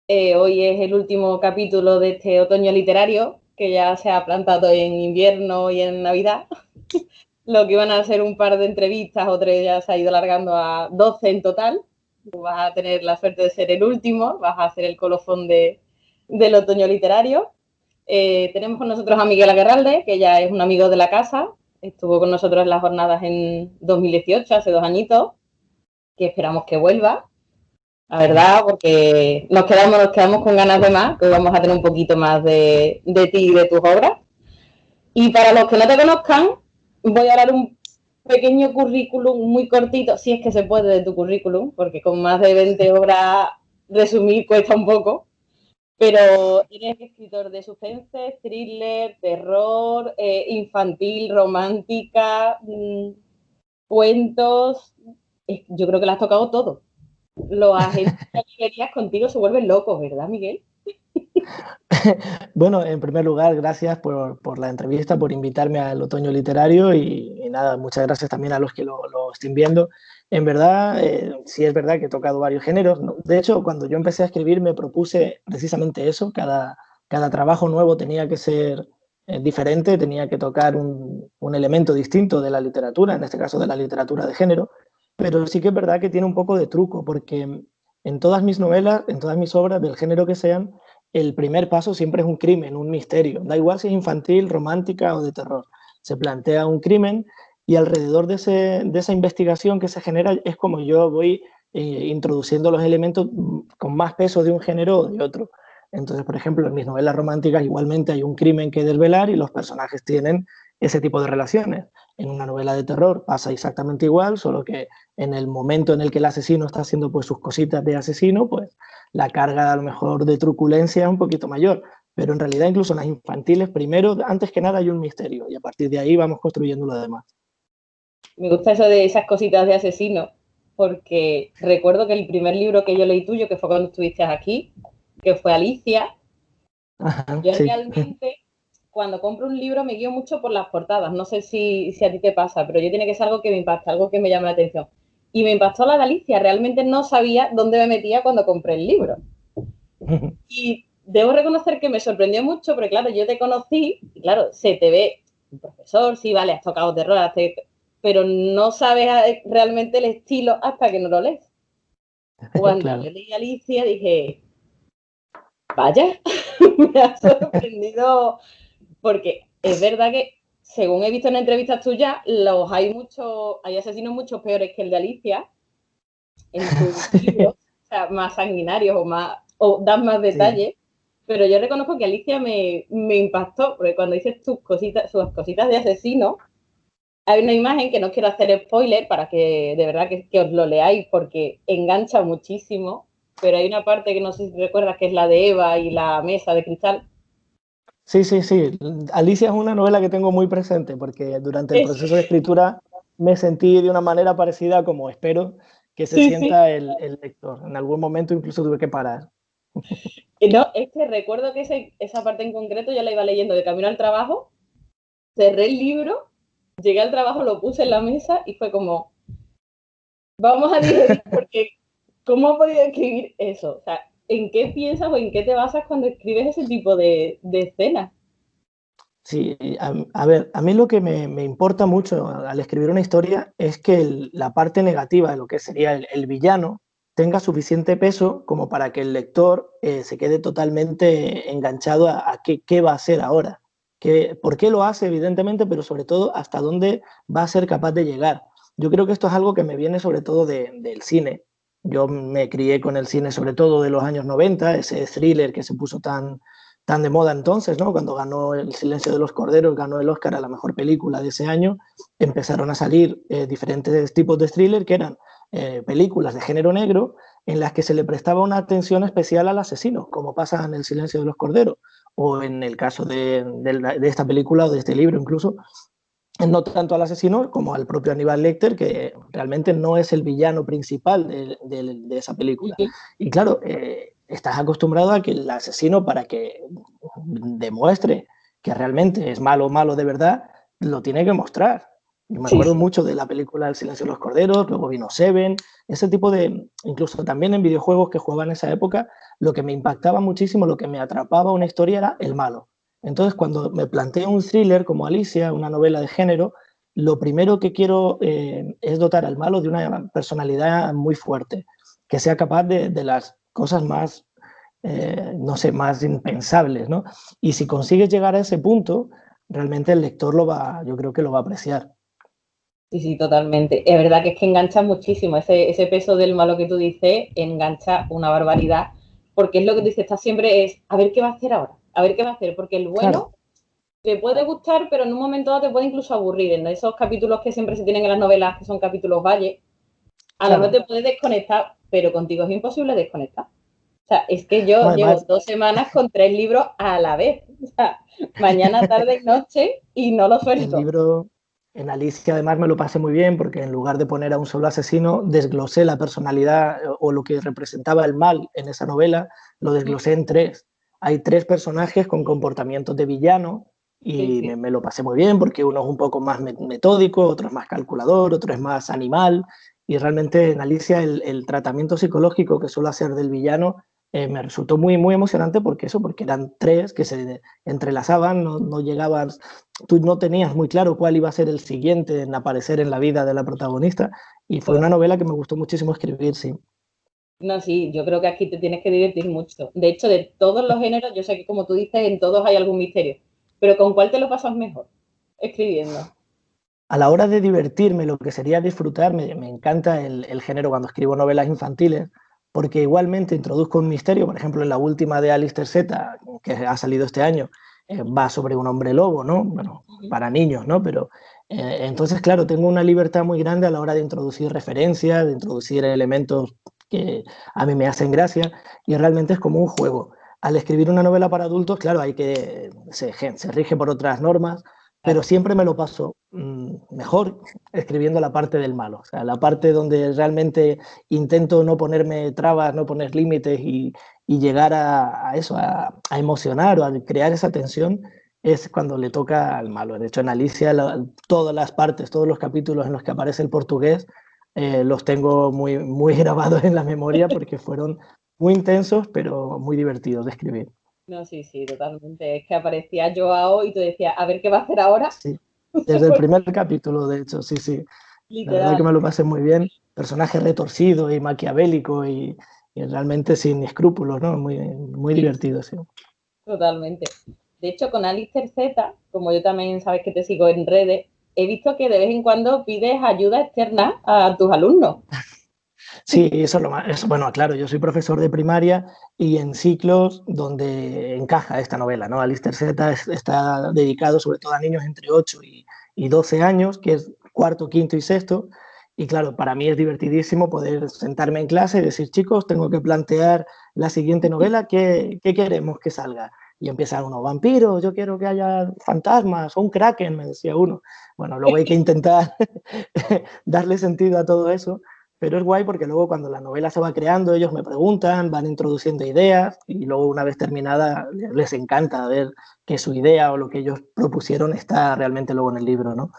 Hoy es el último capítulo de este otoño literario, que ya se ha plantado en invierno y en Navidad. Lo que iban a ser un par de entrevistas o tres ya se ha ido alargando a 12 en total. Tú vas a tener la suerte de ser el último, vas a ser el colofón del otoño literario. Tenemos con nosotros a Miguel Aguerralde, que ya es un amigo de la casa. Estuvo con nosotros en las jornadas en 2018, hace 2 añitos, que esperamos que vuelva. La verdad, porque nos quedamos con ganas de más, que vamos a tener un poquito más de ti y de tus obras. Y para los que no te conozcan, voy a hablar un pequeño currículum muy cortito, si es que se puede, de tu currículum, porque con más de 20 obras resumir cuesta un poco. Pero eres escritor de suspense, thriller, terror, infantil, romántica, cuentos. Yo creo que lo has tocado todo. Los agentes de librerías contigo se vuelven locos, ¿verdad, Miguel? Bueno, en primer lugar, gracias por la entrevista, por invitarme al Otoño Literario y nada, muchas gracias también a los que lo estén viendo. En verdad, sí es verdad que he tocado varios géneros, ¿no? De hecho, cuando yo empecé a escribir me propuse precisamente eso, cada trabajo nuevo tenía que ser diferente, tenía que tocar un elemento distinto de la literatura, en este caso de la literatura de género, pero sí que es verdad que tiene un poco de truco, porque en todas mis novelas, en todas mis obras, del género que sean, el primer paso siempre es un crimen, un misterio. Da igual si es infantil, romántica o de terror. Se plantea un crimen y alrededor de esa investigación que se genera es como yo voy introduciendo los elementos con más peso de un género o de otro. Entonces, por ejemplo, en mis novelas románticas igualmente hay un crimen que desvelar y los personajes tienen ese tipo de relaciones. En una novela de terror pasa exactamente igual, solo que en el momento en el que el asesino está haciendo pues sus cositas de asesino, pues la carga a lo mejor de truculencia es un poquito mayor, pero en realidad incluso en las infantiles, primero, antes que nada hay un misterio y a partir de ahí vamos construyendo lo demás. Me gusta eso de esas cositas de asesino, porque recuerdo que el primer libro que yo leí tuyo, que fue cuando estuviste aquí, que fue Alicia, Ajá, yo sí. realmente cuando compro un libro me guío mucho por las portadas. No sé si a ti te pasa, pero yo tiene que ser algo que me impacta, algo que me llame la atención. Y me impactó la de Alicia. Realmente no sabía dónde me metía cuando compré el libro. Y debo reconocer que me sorprendió mucho, porque claro, yo te conocí, y claro, se te ve un profesor, sí, vale, has tocado terror, pero no sabes realmente el estilo hasta que no lo lees. Cuando yo Claro. leí Alicia dije, vaya, me ha sorprendido, porque es verdad que, según he visto en entrevistas tuyas, hay asesinos mucho peores que el de Alicia en tus libros, o sea, más sanguinarios o dan más Sí. detalles. Pero yo reconozco que Alicia me impactó, porque cuando dices sus cositas de asesino, hay una imagen que no quiero hacer spoiler para que de verdad que os lo leáis porque engancha muchísimo, pero hay una parte que no sé si recuerdas que es la de Eva y la mesa de cristal. Sí, sí, sí. Alicia es una novela que tengo muy presente porque durante el proceso de escritura me sentí de una manera parecida como espero que se Sí, sí. sienta el lector. En algún momento incluso tuve que parar. No, es que recuerdo que esa parte en concreto yo la iba leyendo de camino al trabajo, cerré el libro, llegué al trabajo, lo puse en la mesa y fue como, vamos a digerir porque ¿cómo has podido escribir eso? O sea, ¿en qué piensas o en qué te basas cuando escribes ese tipo de escenas? Sí, a ver, a mí lo que me importa mucho al escribir una historia es que la parte negativa de lo que sería el villano tenga suficiente peso como para que el lector se quede totalmente enganchado a qué va a hacer ahora, por qué lo hace, evidentemente, pero sobre todo hasta dónde va a ser capaz de llegar. Yo creo que esto es algo que me viene sobre todo del cine. Yo me crié con el cine sobre todo de los años 90, ese thriller que se puso tan de moda entonces, ¿no? Cuando ganó El Silencio de los Corderos, ganó el Oscar a la mejor película de ese año, empezaron a salir diferentes tipos de thriller que eran películas de género negro en las que se le prestaba una atención especial al asesino, como pasa en El Silencio de los Corderos, o en el caso de esta película o de este libro incluso, no tanto al asesino como al propio Aníbal Lecter, que realmente no es el villano principal de esa película. Y claro, estás acostumbrado a que el asesino, para que demuestre que realmente es malo, malo de verdad, lo tiene que mostrar. Yo me Sí, acuerdo sí. mucho de la película El silencio de los corderos, luego vino Seven, ese tipo de, incluso también en videojuegos que jugaba en esa época, lo que me impactaba muchísimo, lo que me atrapaba una historia era el malo. Entonces, cuando me planteo un thriller como Alicia, una novela de género, lo primero que quiero es dotar al malo de una personalidad muy fuerte, que sea capaz de las cosas más, no sé, más impensables, ¿no? Y si consigues llegar a ese punto, realmente el lector yo creo que lo va a apreciar. Sí, sí, totalmente. Es verdad que es que engancha muchísimo. Ese peso del malo que tú dices engancha una barbaridad. Porque es lo que tú dices, está siempre es a ver qué va a hacer ahora, a ver qué va a hacer. Porque el Claro, bueno te puede gustar, pero en un momento dado te puede incluso aburrir. En esos capítulos que siempre se tienen en las novelas, que son capítulos valle, a lo mejor claro. te puedes desconectar, pero contigo es imposible desconectar. O sea, es que No, yo llevo además, 2 semanas con 3 libros a la vez. O sea, mañana, tarde y noche y no lo el suelto. libro en Alicia además me lo pasé muy bien porque en lugar de poner a un solo asesino, desglosé la personalidad o lo que representaba el mal en esa novela, lo desglosé en tres. Hay tres personajes con comportamientos de villano Sí, y sí. me lo pasé muy bien porque uno es un poco más metódico, otro es más calculador, otro es más animal y realmente en Alicia el tratamiento psicológico que suele hacer del villano me resultó muy, muy emocionante porque eso, porque eran tres que se entrelazaban, no llegaban, tú no tenías muy claro cuál iba a ser el siguiente en aparecer en la vida de la protagonista y fue una novela que me gustó muchísimo escribir, sí. No, sí, yo creo que aquí te tienes que divertir mucho. De hecho, de todos los géneros, yo sé que como tú dices, en todos hay algún misterio. Pero ¿con cuál te lo pasas mejor? Escribiendo. A la hora de divertirme, lo que sería disfrutar, me encanta el género cuando escribo novelas infantiles, porque igualmente introduzco un misterio, por ejemplo, en la última de Alistair Z, que ha salido este año, va sobre un hombre lobo, ¿no? Bueno, para niños, ¿no? Pero entonces, claro, tengo una libertad muy grande a la hora de introducir referencias, de introducir elementos que a mí me hacen gracia, y realmente es como un juego. Al escribir una novela para adultos, claro, se rige por otras normas, pero Claro. siempre me lo paso mejor escribiendo la parte del malo, o sea, la parte donde realmente intento no ponerme trabas, no poner límites y llegar a eso, a emocionar o a crear esa tensión, es cuando le toca al malo. De hecho, en Alicia, todas las partes, todos los capítulos en los que aparece el portugués, los tengo muy, muy grabados en la memoria porque fueron muy intensos, pero muy divertidos de escribir. No, sí, sí, totalmente. Es que aparecía Joao y tú decías, a ver qué va a hacer ahora. Sí, desde el primer capítulo, de hecho, sí, sí. La verdad que Literal. me lo pasé muy bien. Personaje retorcido y maquiavélico y realmente sin escrúpulos, ¿no? Muy, muy Sí, divertido, sí. totalmente. De hecho, con Alistair Z, como yo también sabes que te sigo en redes, he visto que de vez en cuando pides ayuda externa a tus alumnos. Sí, eso es lo más. Bueno, claro, yo soy profesor de primaria y en ciclos donde encaja esta novela, ¿no? Alistair Z está dedicado sobre todo a niños entre 8 y 12 años, que es cuarto, quinto y sexto. Y claro, para mí es divertidísimo poder sentarme en clase y decir, chicos, tengo que plantear la siguiente novela, ¿qué queremos que salga? Y empiezan unos vampiros, yo quiero que haya fantasmas, o un kraken, me decía uno. Bueno, luego hay que intentar darle sentido a todo eso, pero es guay porque luego cuando la novela se va creando, ellos me preguntan, van introduciendo ideas y luego una vez terminada les encanta ver que su idea o lo que ellos propusieron está realmente luego en el libro, ¿no?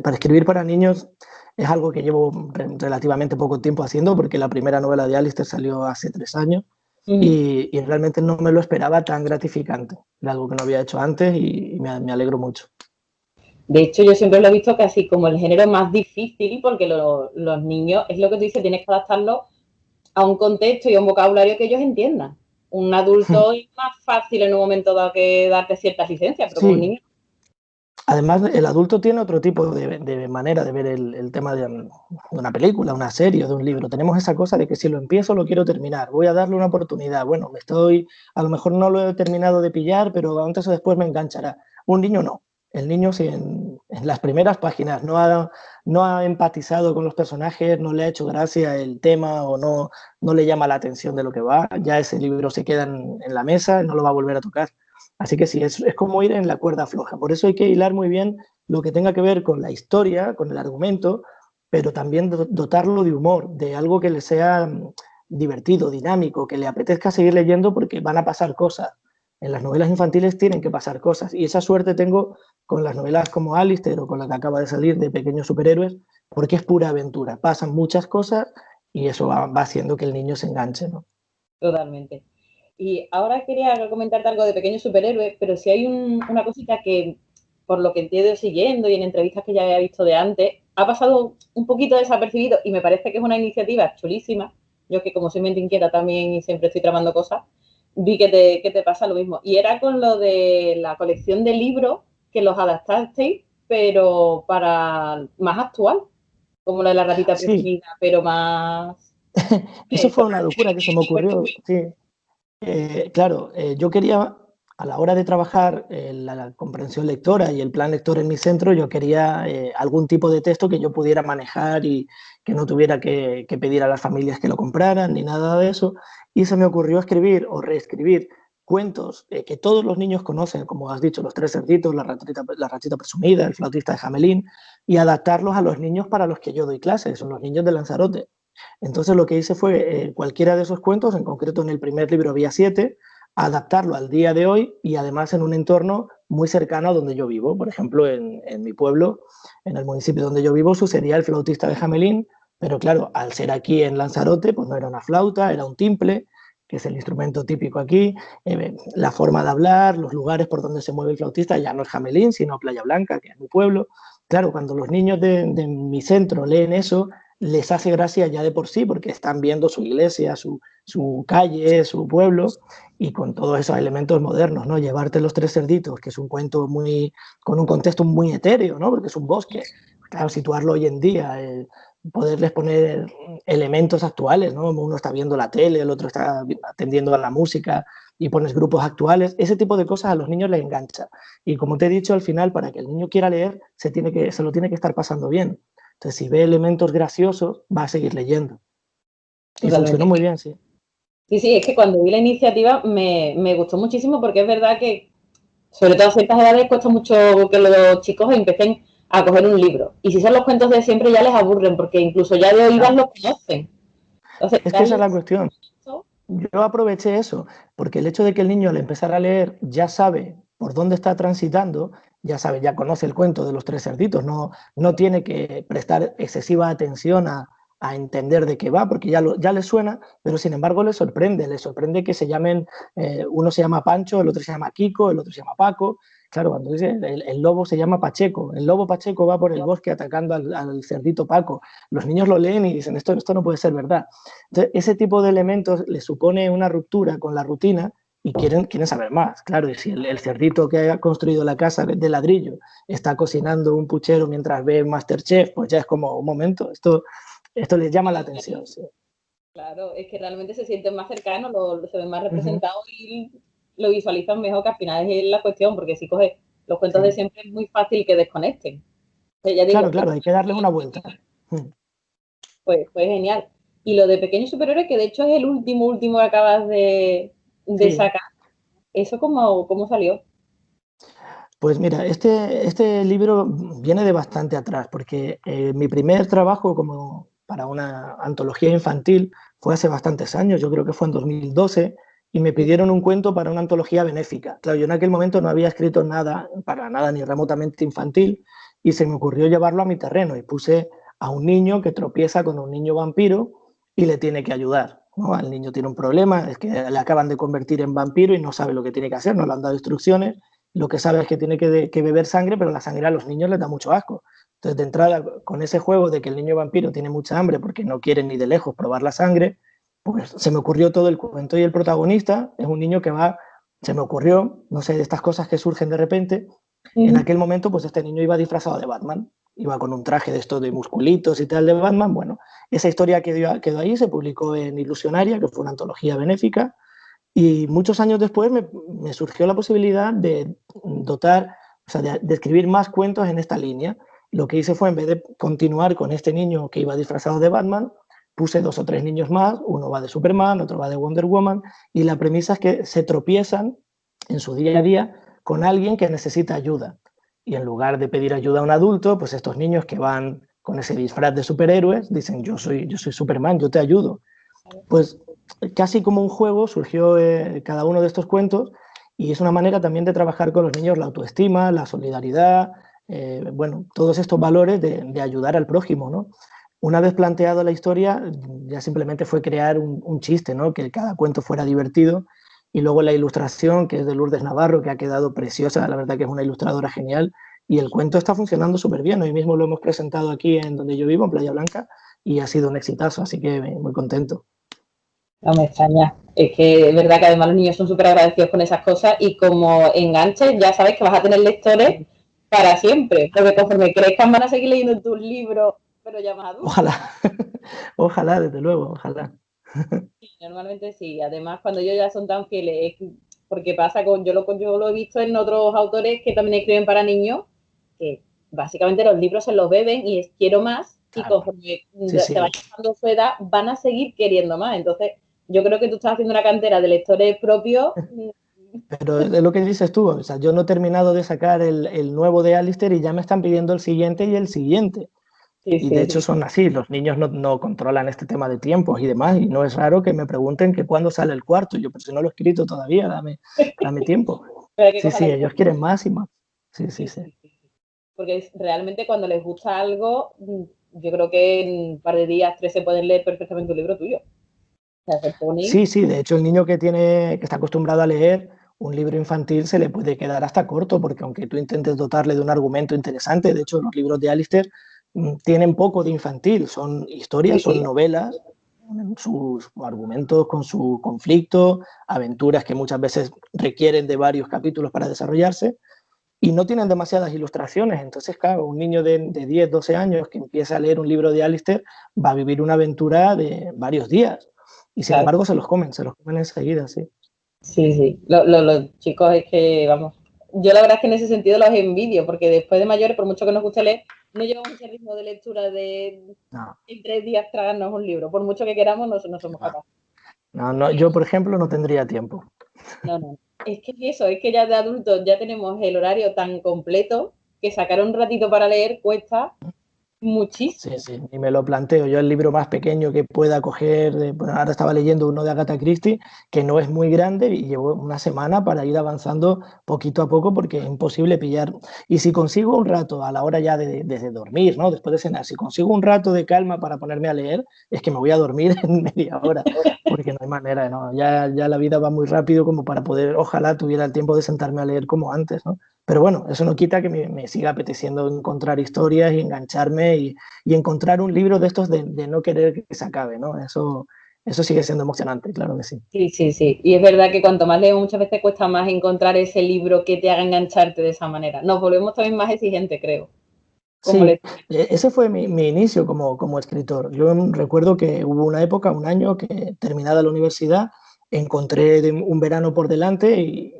Para escribir para niños es algo que llevo relativamente poco tiempo haciendo porque la primera novela de Alistair salió hace 3 años y realmente no me lo esperaba tan gratificante. Era algo que no había hecho antes y me alegro mucho. De hecho, yo siempre lo he visto casi como el género más difícil, porque los niños, es lo que tú dices, tienes que adaptarlo a un contexto y a un vocabulario que ellos entiendan. Un adulto es más fácil en un momento dado que darte ciertas licencias, pero con un Sí, niño, además, el adulto tiene otro tipo de manera de ver el tema de una película, una serie o de un libro. Tenemos esa cosa de que si lo empiezo, lo quiero terminar. Voy a darle una oportunidad. Bueno, a lo mejor no lo he terminado de pillar, pero antes o después me enganchará. Un niño no. El niño, si en las primeras páginas no ha empatizado con los personajes, no le ha hecho gracia el tema o no le llama la atención de lo que va, ya ese libro se queda en la mesa y no lo va a volver a tocar. Así que sí, es como ir en la cuerda floja. Por eso hay que hilar muy bien lo que tenga que ver con la historia, con el argumento, pero también dotarlo de humor, de algo que le sea divertido, dinámico, que le apetezca seguir leyendo porque van a pasar cosas. en las novelas infantiles tienen que pasar cosas. Y esa suerte tengo con las novelas como Alistair o con la que acaba de salir de Pequeños Superhéroes, porque es pura aventura. Pasan muchas cosas y eso va haciendo que el niño se enganche, ¿no? Totalmente. Y ahora quería comentarte algo de Pequeños Superhéroes, pero si hay una cosita que, por lo que entiendo siguiendo y en entrevistas que ya había visto de antes, ha pasado un poquito desapercibido y me parece que es una iniciativa chulísima. Yo que como soy mente inquieta también y siempre estoy tramando cosas, vi que te pasa lo mismo. Y era con lo de la colección de libros que los adaptasteis, pero para más actual, como la de la ratita Sí, presumida, pero más... eso fue una locura que se me ocurrió, sí. Claro, yo quería, a la hora de trabajar la comprensión lectora y el plan lector en mi centro, yo quería algún tipo de texto que yo pudiera manejar y que no tuviera que pedir a las familias que lo compraran ni nada de eso. Y se me ocurrió escribir o reescribir cuentos que todos los niños conocen, como has dicho, Los Tres Cerditos, la ratita presumida, El flautista de Jamelín, y adaptarlos a los niños para los que yo doy clases, son los niños de Lanzarote. Entonces lo que hice fue cualquiera de esos cuentos, en concreto en el primer libro había 7, adaptarlo al día de hoy y además en un entorno muy cercano a donde yo vivo. Por ejemplo, en mi pueblo, en el municipio donde yo vivo, sucedía El flautista de Jamelín, pero claro, al ser aquí en Lanzarote, pues no era una flauta, era un timple, que es el instrumento típico aquí, la forma de hablar, los lugares por donde se mueve el flautista, ya no es Jamelín, sino Playa Blanca, que es mi pueblo. Claro, cuando los niños de mi centro leen eso, les hace gracia ya de por sí, porque están viendo su iglesia, su calle, su pueblo, y con todos esos elementos modernos, ¿no? Llevarte Los Tres Cerditos, que es un cuento con un contexto muy etéreo, ¿no? Porque es un bosque. Claro, situarlo hoy en día, poderles poner elementos actuales, ¿no? Uno está viendo la tele, el otro está atendiendo a la música y pones grupos actuales. Ese tipo de cosas a los niños les engancha. Y como te he dicho, al final, para que el niño quiera leer, se lo tiene que estar pasando bien. Entonces, si ve elementos graciosos, va a seguir leyendo. Y funcionó Totalmente. muy bien, sí. Sí, sí, es que cuando vi la iniciativa me gustó muchísimo porque es verdad que, sobre todo a ciertas edades, cuesta mucho que los chicos empiecen a coger un libro. Y si son los cuentos de siempre ya les aburren porque incluso ya de oídas Claro. los conocen. Entonces, Es que esa es darles la cuestión. esto, Yo aproveché eso, porque el hecho de que el niño al empezar a leer ya sabe por dónde está transitando, ya sabe, ya conoce el cuento de Los Tres Cerditos, no tiene que prestar excesiva atención a entender de qué va, porque ya le suena, pero sin embargo le sorprende que se llamen, uno se llama Pancho, el otro se llama Kiko, el otro se llama Paco. Claro, cuando dice el lobo se llama Pacheco, el lobo Pacheco va por el bosque atacando al cerdito Paco. Los niños lo leen y dicen, esto no puede ser verdad. Entonces, ese tipo de elementos les supone una ruptura con la rutina y quieren saber más. Claro, y si el cerdito que ha construido la casa de ladrillo está cocinando un puchero mientras ve Masterchef, pues ya es como un momento, esto les llama la atención. Sí. claro, es que realmente se sienten más cercanos, se ven más Uh -huh. representados y lo visualizan mejor, que al final es la cuestión, porque si coges los cuentos de Sí. siempre es muy fácil que desconecten. Pero ya digo, Claro, hay que darles una vuelta. pues fue genial. Y lo de Pequeños Superhéroes, que de hecho es el último que acabas de Sí. sacar, ¿eso cómo salió? Pues mira, este libro viene de bastante atrás, porque mi primer trabajo como para una antología infantil fue hace bastantes años, yo creo que fue en 2012, y me pidieron un cuento para una antología benéfica. Claro, yo en aquel momento no había escrito nada, para nada ni remotamente infantil, y se me ocurrió llevarlo a mi terreno, y puse a un niño que tropieza con un niño vampiro y le tiene que ayudar, ¿no? El niño tiene un problema, es que le acaban de convertir en vampiro y no sabe lo que tiene que hacer, no le han dado instrucciones, lo que sabe es que tiene que beber sangre, pero la sangre a los niños les da mucho asco. Entonces, de entrada, con ese juego de que el niño vampiro tiene mucha hambre porque no quiere ni de lejos probar la sangre, pues se me ocurrió todo el cuento. Y el protagonista es un niño que va, se me ocurrió, no sé, de estas cosas que surgen de repente. En aquel momento, pues este niño iba disfrazado de Batman, iba con un traje de estos de musculitos y tal de Batman. Bueno, esa historia quedó ahí, se publicó en Ilusionaria, que fue una antología benéfica, y muchos años después me surgió la posibilidad de dotar, o sea, de escribir más cuentos en esta línea. Lo que hice fue, en vez de continuar con este niño que iba disfrazado de Batman, puse 2 o 3 niños más, uno va de Superman, otro va de Wonder Woman, y la premisa es que se tropiezan en su día a día con alguien que necesita ayuda. Y en lugar de pedir ayuda a un adulto, pues estos niños que van con ese disfraz de superhéroes dicen, yo soy Superman, yo te ayudo. Pues casi como un juego surgió cada uno de estos cuentos y es una manera también de trabajar con los niños la autoestima, la solidaridad, bueno, todos estos valores de ayudar al prójimo, ¿no? Una vez planteado la historia, ya simplemente fue crear un chiste, ¿no? Que cada cuento fuera divertido, y luego la ilustración, que es de Lourdes Navarro, que ha quedado preciosa, la verdad que es una ilustradora genial, y el cuento está funcionando súper bien. Hoy mismo lo hemos presentado aquí en donde yo vivo, en Playa Blanca, y ha sido un exitazo, así que muy contento. No me extraña. Es que es verdad que además los niños son súper agradecidos con esas cosas y como enganches ya sabes que vas a tener lectores para siempre, porque conforme crezcan van a seguir leyendo tus libros, pero ya más adultos. Ojalá, ojalá, desde luego, ojalá. Sí, normalmente sí. Además, cuando ellos ya son tan fieles, porque pasa yo lo he visto en otros autores que también escriben para niños, que básicamente los libros se los beben y es quiero más, y Claro, conforme sí, te sí. vayas dando su edad, van a seguir queriendo más. Entonces, yo creo que tú estás haciendo una cantera de lectores propios. Pero es lo que dices tú, o sea, yo no he terminado de sacar el nuevo de Alistair y ya me están pidiendo el siguiente y el siguiente. Sí, Y de sí, hecho sí. son así, los niños no controlan este tema de tiempos y demás, y no es raro que me pregunten que cuándo sale el cuarto. Yo, pero si no lo he escrito todavía, dame tiempo. Pero hay que Sí, coger la sí, ellos distancia. quieren más y más. Sí, sí, Sí, sí. sí, sí, sí. Porque realmente cuando les gusta algo, yo creo que en un par de días, tres, se pueden leer perfectamente un libro tuyo. O sea, se ponen. Sí, sí, de hecho el niño que está acostumbrado a leer un libro infantil se le puede quedar hasta corto, porque aunque tú intentes dotarle de un argumento interesante, de hecho los libros de Alistair tienen poco de infantil, son historias, Sí, son sí. novelas, sus argumentos con su conflicto, aventuras que muchas veces requieren de varios capítulos para desarrollarse, y no tienen demasiadas ilustraciones. Entonces, claro, un niño de 10, 12 años que empieza a leer un libro de Alistair va a vivir una aventura de varios días. Y sin Claro. embargo se los comen enseguida, sí. Sí, sí. Los chicos es que, vamos. Yo la verdad es que en ese sentido los envidio, porque después de mayores, por mucho que nos guste leer, no llevamos ese ritmo de lectura de No, en 3 días tragarnos un libro. Por mucho que queramos, no somos capaces. no, yo, por ejemplo, no tendría tiempo. No, no. Es que eso, es que ya de adultos ya tenemos el horario tan completo que sacar un ratito para leer cuesta Sí, muchísimo. sí, y me lo planteo. Yo el libro más pequeño que pueda coger, bueno, ahora estaba leyendo uno de Agatha Christie, que no es muy grande y llevo una semana para ir avanzando poquito a poco porque es imposible pillar. Y si consigo un rato a la hora ya de dormir, ¿no? Después de cenar, si consigo un rato de calma para ponerme a leer, es que me voy a dormir en media hora, porque no hay manera, ¿no? Ya la vida va muy rápido como para poder, ojalá tuviera el tiempo de sentarme a leer como antes, ¿no? Pero bueno, eso no quita que me siga apeteciendo encontrar historias y engancharme y encontrar un libro de estos de no querer que se acabe, ¿no? Eso sigue siendo emocionante, claro que sí. Sí, sí, sí. Y es verdad que cuanto más leo, muchas veces cuesta más encontrar ese libro que te haga engancharte de esa manera. Nos volvemos también más exigentes, creo. Como Sí, le... ese fue mi inicio como escritor. Yo recuerdo que hubo una época, un año, que terminada la universidad, encontré un verano por delante y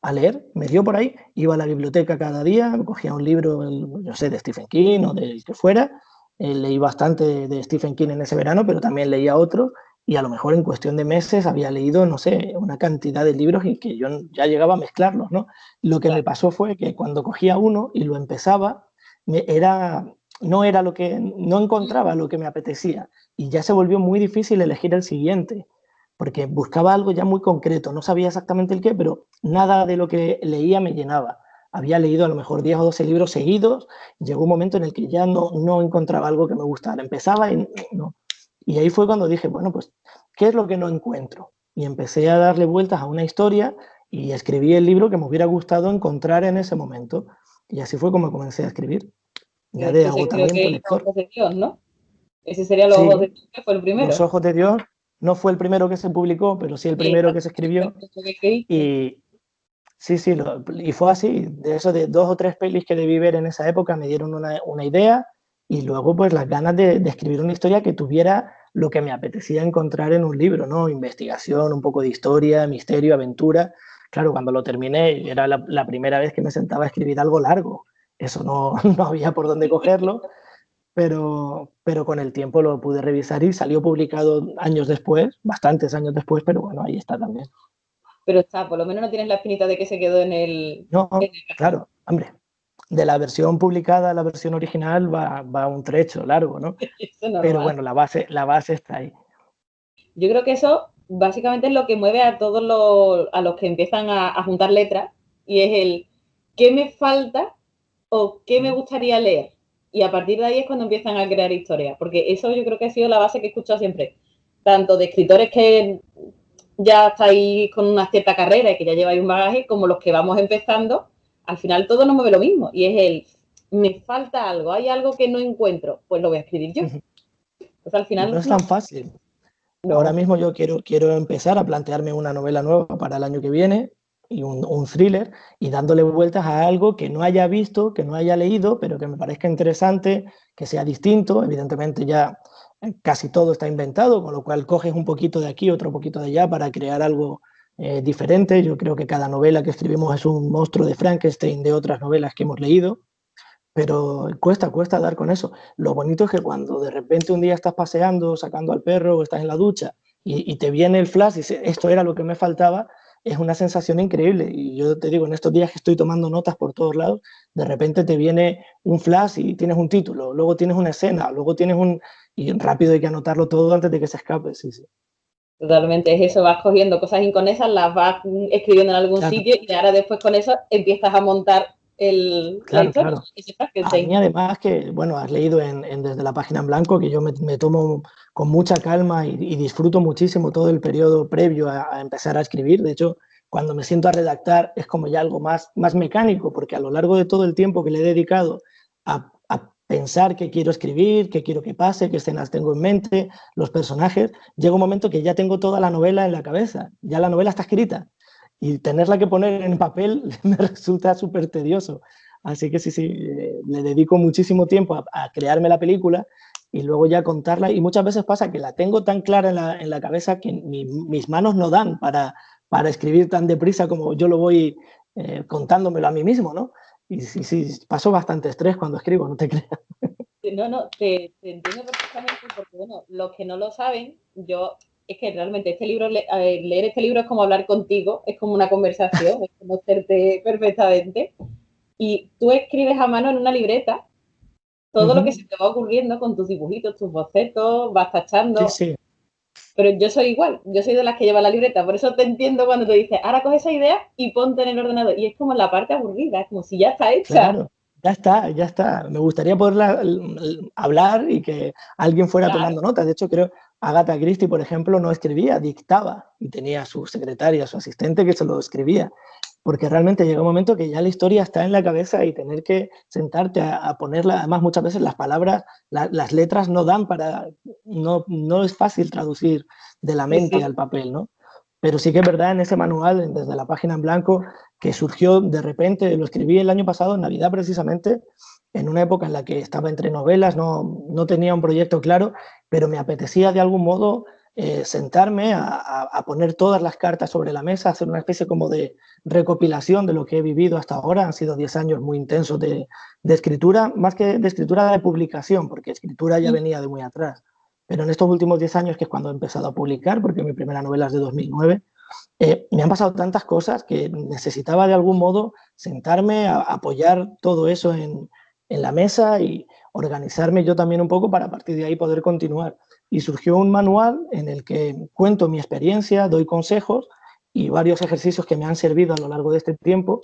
a leer, me dio por ahí, iba a la biblioteca cada día, cogía un libro, yo sé, de Stephen King o del que fuera, leí bastante de Stephen King en ese verano, pero también leía otros, y a lo mejor en cuestión de meses había leído, no sé, una cantidad de libros y que yo ya llegaba a mezclarlos, ¿no? Lo que me Claro. pasó fue que cuando cogía uno y lo empezaba, no era lo que, no encontraba lo que me apetecía, y ya se volvió muy difícil elegir el siguiente porque buscaba algo ya muy concreto, no sabía exactamente el qué, pero nada de lo que leía me llenaba. Había leído a lo mejor 10 o 12 libros seguidos, llegó un momento en el que ya no encontraba algo que me gustara, empezaba y no. Y ahí fue cuando dije, bueno, pues, ¿qué es lo que no encuentro? Y empecé a darle vueltas a una historia y escribí el libro que me hubiera gustado encontrar en ese momento. Y así fue como comencé a escribir, Que ya de de hecho ese creo agotamiento que Los lector. Ojos de Dios, ¿no? Ese sería Los Ojos de Sí, Dios, que fue el Los primero. Ojos de Dios no fue el primero que se publicó, pero sí el Sí, primero que se escribió. que escribiste. Y sí, sí, y fue así. De eso de 2 o 3 pelis que debí ver en esa época me dieron una idea y luego pues las ganas de escribir una historia que tuviera lo que me apetecía encontrar en un libro, ¿no? Investigación, un poco de historia, misterio, aventura. Claro, cuando lo terminé era la primera vez que me sentaba a escribir algo largo. Eso no, no había por dónde cogerlo, pero con el tiempo lo pude revisar y salió publicado años después, bastantes años después, pero bueno, ahí está también. Pero está, por lo menos no tienes la espinita de que se quedó en No, el cajón. claro, hombre, de la versión publicada a la versión original va un trecho largo, ¿no? Eso es Pero normal. bueno, la base está ahí. Yo creo que eso, básicamente es lo que mueve a todos a los que empiezan a juntar letras, y es el ¿qué me falta o qué me gustaría leer? Y a partir de ahí es cuando empiezan a crear historias, porque eso yo creo que ha sido la base que he escuchado siempre, tanto de escritores que ya estáis con una cierta carrera y que ya lleváis un bagaje, como los que vamos empezando, al final todo nos mueve lo mismo, y es el me falta algo, hay algo que no encuentro, pues lo voy a escribir yo. Pues al Y no final es tan fácil. Ahora mismo yo quiero empezar a plantearme una novela nueva para el año que viene y un thriller, y dándole vueltas a algo que no haya visto, que no haya leído, pero que me parezca interesante, que sea distinto. Evidentemente ya casi todo está inventado, con lo cual coges un poquito de aquí, otro poquito de allá para crear algo diferente. Yo creo que cada novela que escribimos es un monstruo de Frankenstein de otras novelas que hemos leído. Pero cuesta dar con eso. Lo bonito es que cuando de repente un día estás paseando, sacando al perro, o estás en la ducha y te viene el flash y dices, esto era lo que me faltaba, es una sensación increíble. Y yo te digo, en estos días que estoy tomando notas por todos lados, de repente te viene un flash y tienes un título, luego tienes una escena, luego tienes un... Y rápido hay que anotarlo todo antes de que se escape, sí, sí. Totalmente, es eso, vas cogiendo cosas inconexas, las vas escribiendo en algún Claro, sitio, y ahora después con eso empiezas a montar la claro, historia. claro. Ese A mí Frankenstein. además que, bueno, has leído desde la página en blanco que yo me tomo con mucha calma y disfruto muchísimo todo el periodo previo a empezar a escribir. De hecho, cuando me siento a redactar es como ya algo más mecánico, porque a lo largo de todo el tiempo que le he dedicado a pensar qué quiero escribir, qué quiero que pase, qué escenas tengo en mente, los personajes, llega un momento que ya tengo toda la novela en la cabeza, ya la novela está escrita y tenerla que poner en papel me resulta súper tedioso. Así que sí, sí, le dedico muchísimo tiempo a crearme la película y luego ya contarla. Y muchas veces pasa que la tengo tan clara en la cabeza que mis manos no dan para escribir tan deprisa como yo lo voy contándomelo a mí mismo, ¿no? Y sí, sí, paso bastante estrés cuando escribo, no te creas. No, no, te entiendo perfectamente, porque bueno, los que no lo saben, yo, es que realmente este libro, leer este libro es como hablar contigo, es como una conversación, es conocerte perfectamente, y tú escribes a mano en una libreta todo lo que se te va ocurriendo con tus dibujitos, tus bocetos, vas Sí, tachando. sí, Pero yo soy igual, yo soy de las que lleva la libreta, por eso te entiendo cuando te dices, ahora coge esa idea y ponte en el ordenador. Y es como la parte aburrida, es como si ya está hecha. claro. Ya está, ya está. Me gustaría poder hablar y que alguien fuera Claro, tomando nota. De hecho, creo Agatha Christie, por ejemplo, no escribía, dictaba y tenía su secretaria, su asistente que se lo escribía. Porque realmente llega un momento que ya la historia está en la cabeza y tener que sentarte a ponerla, además muchas veces las palabras, las letras no dan para, no es fácil traducir de la sí, mente sí. al papel, ¿no? Pero sí que es verdad en ese manual, desde la página en blanco, que surgió de repente, lo escribí el año pasado, en Navidad precisamente, en una época en la que estaba entre novelas, no tenía un proyecto claro, pero me apetecía de algún modo sentarme a poner todas las cartas sobre la mesa, hacer una especie como de recopilación de lo que he vivido hasta ahora. Han sido 10 años muy intensos de escritura, más que de escritura de publicación, porque escritura ya venía de muy atrás. Pero en estos últimos 10 años, que es cuando he empezado a publicar, porque mi primera novela es de 2009, me han pasado tantas cosas que necesitaba de algún modo sentarme a apoyar todo eso en la mesa y organizarme yo también un poco para a partir de ahí poder continuar. Y surgió un manual en el que cuento mi experiencia, doy consejos y varios ejercicios que me han servido a lo largo de este tiempo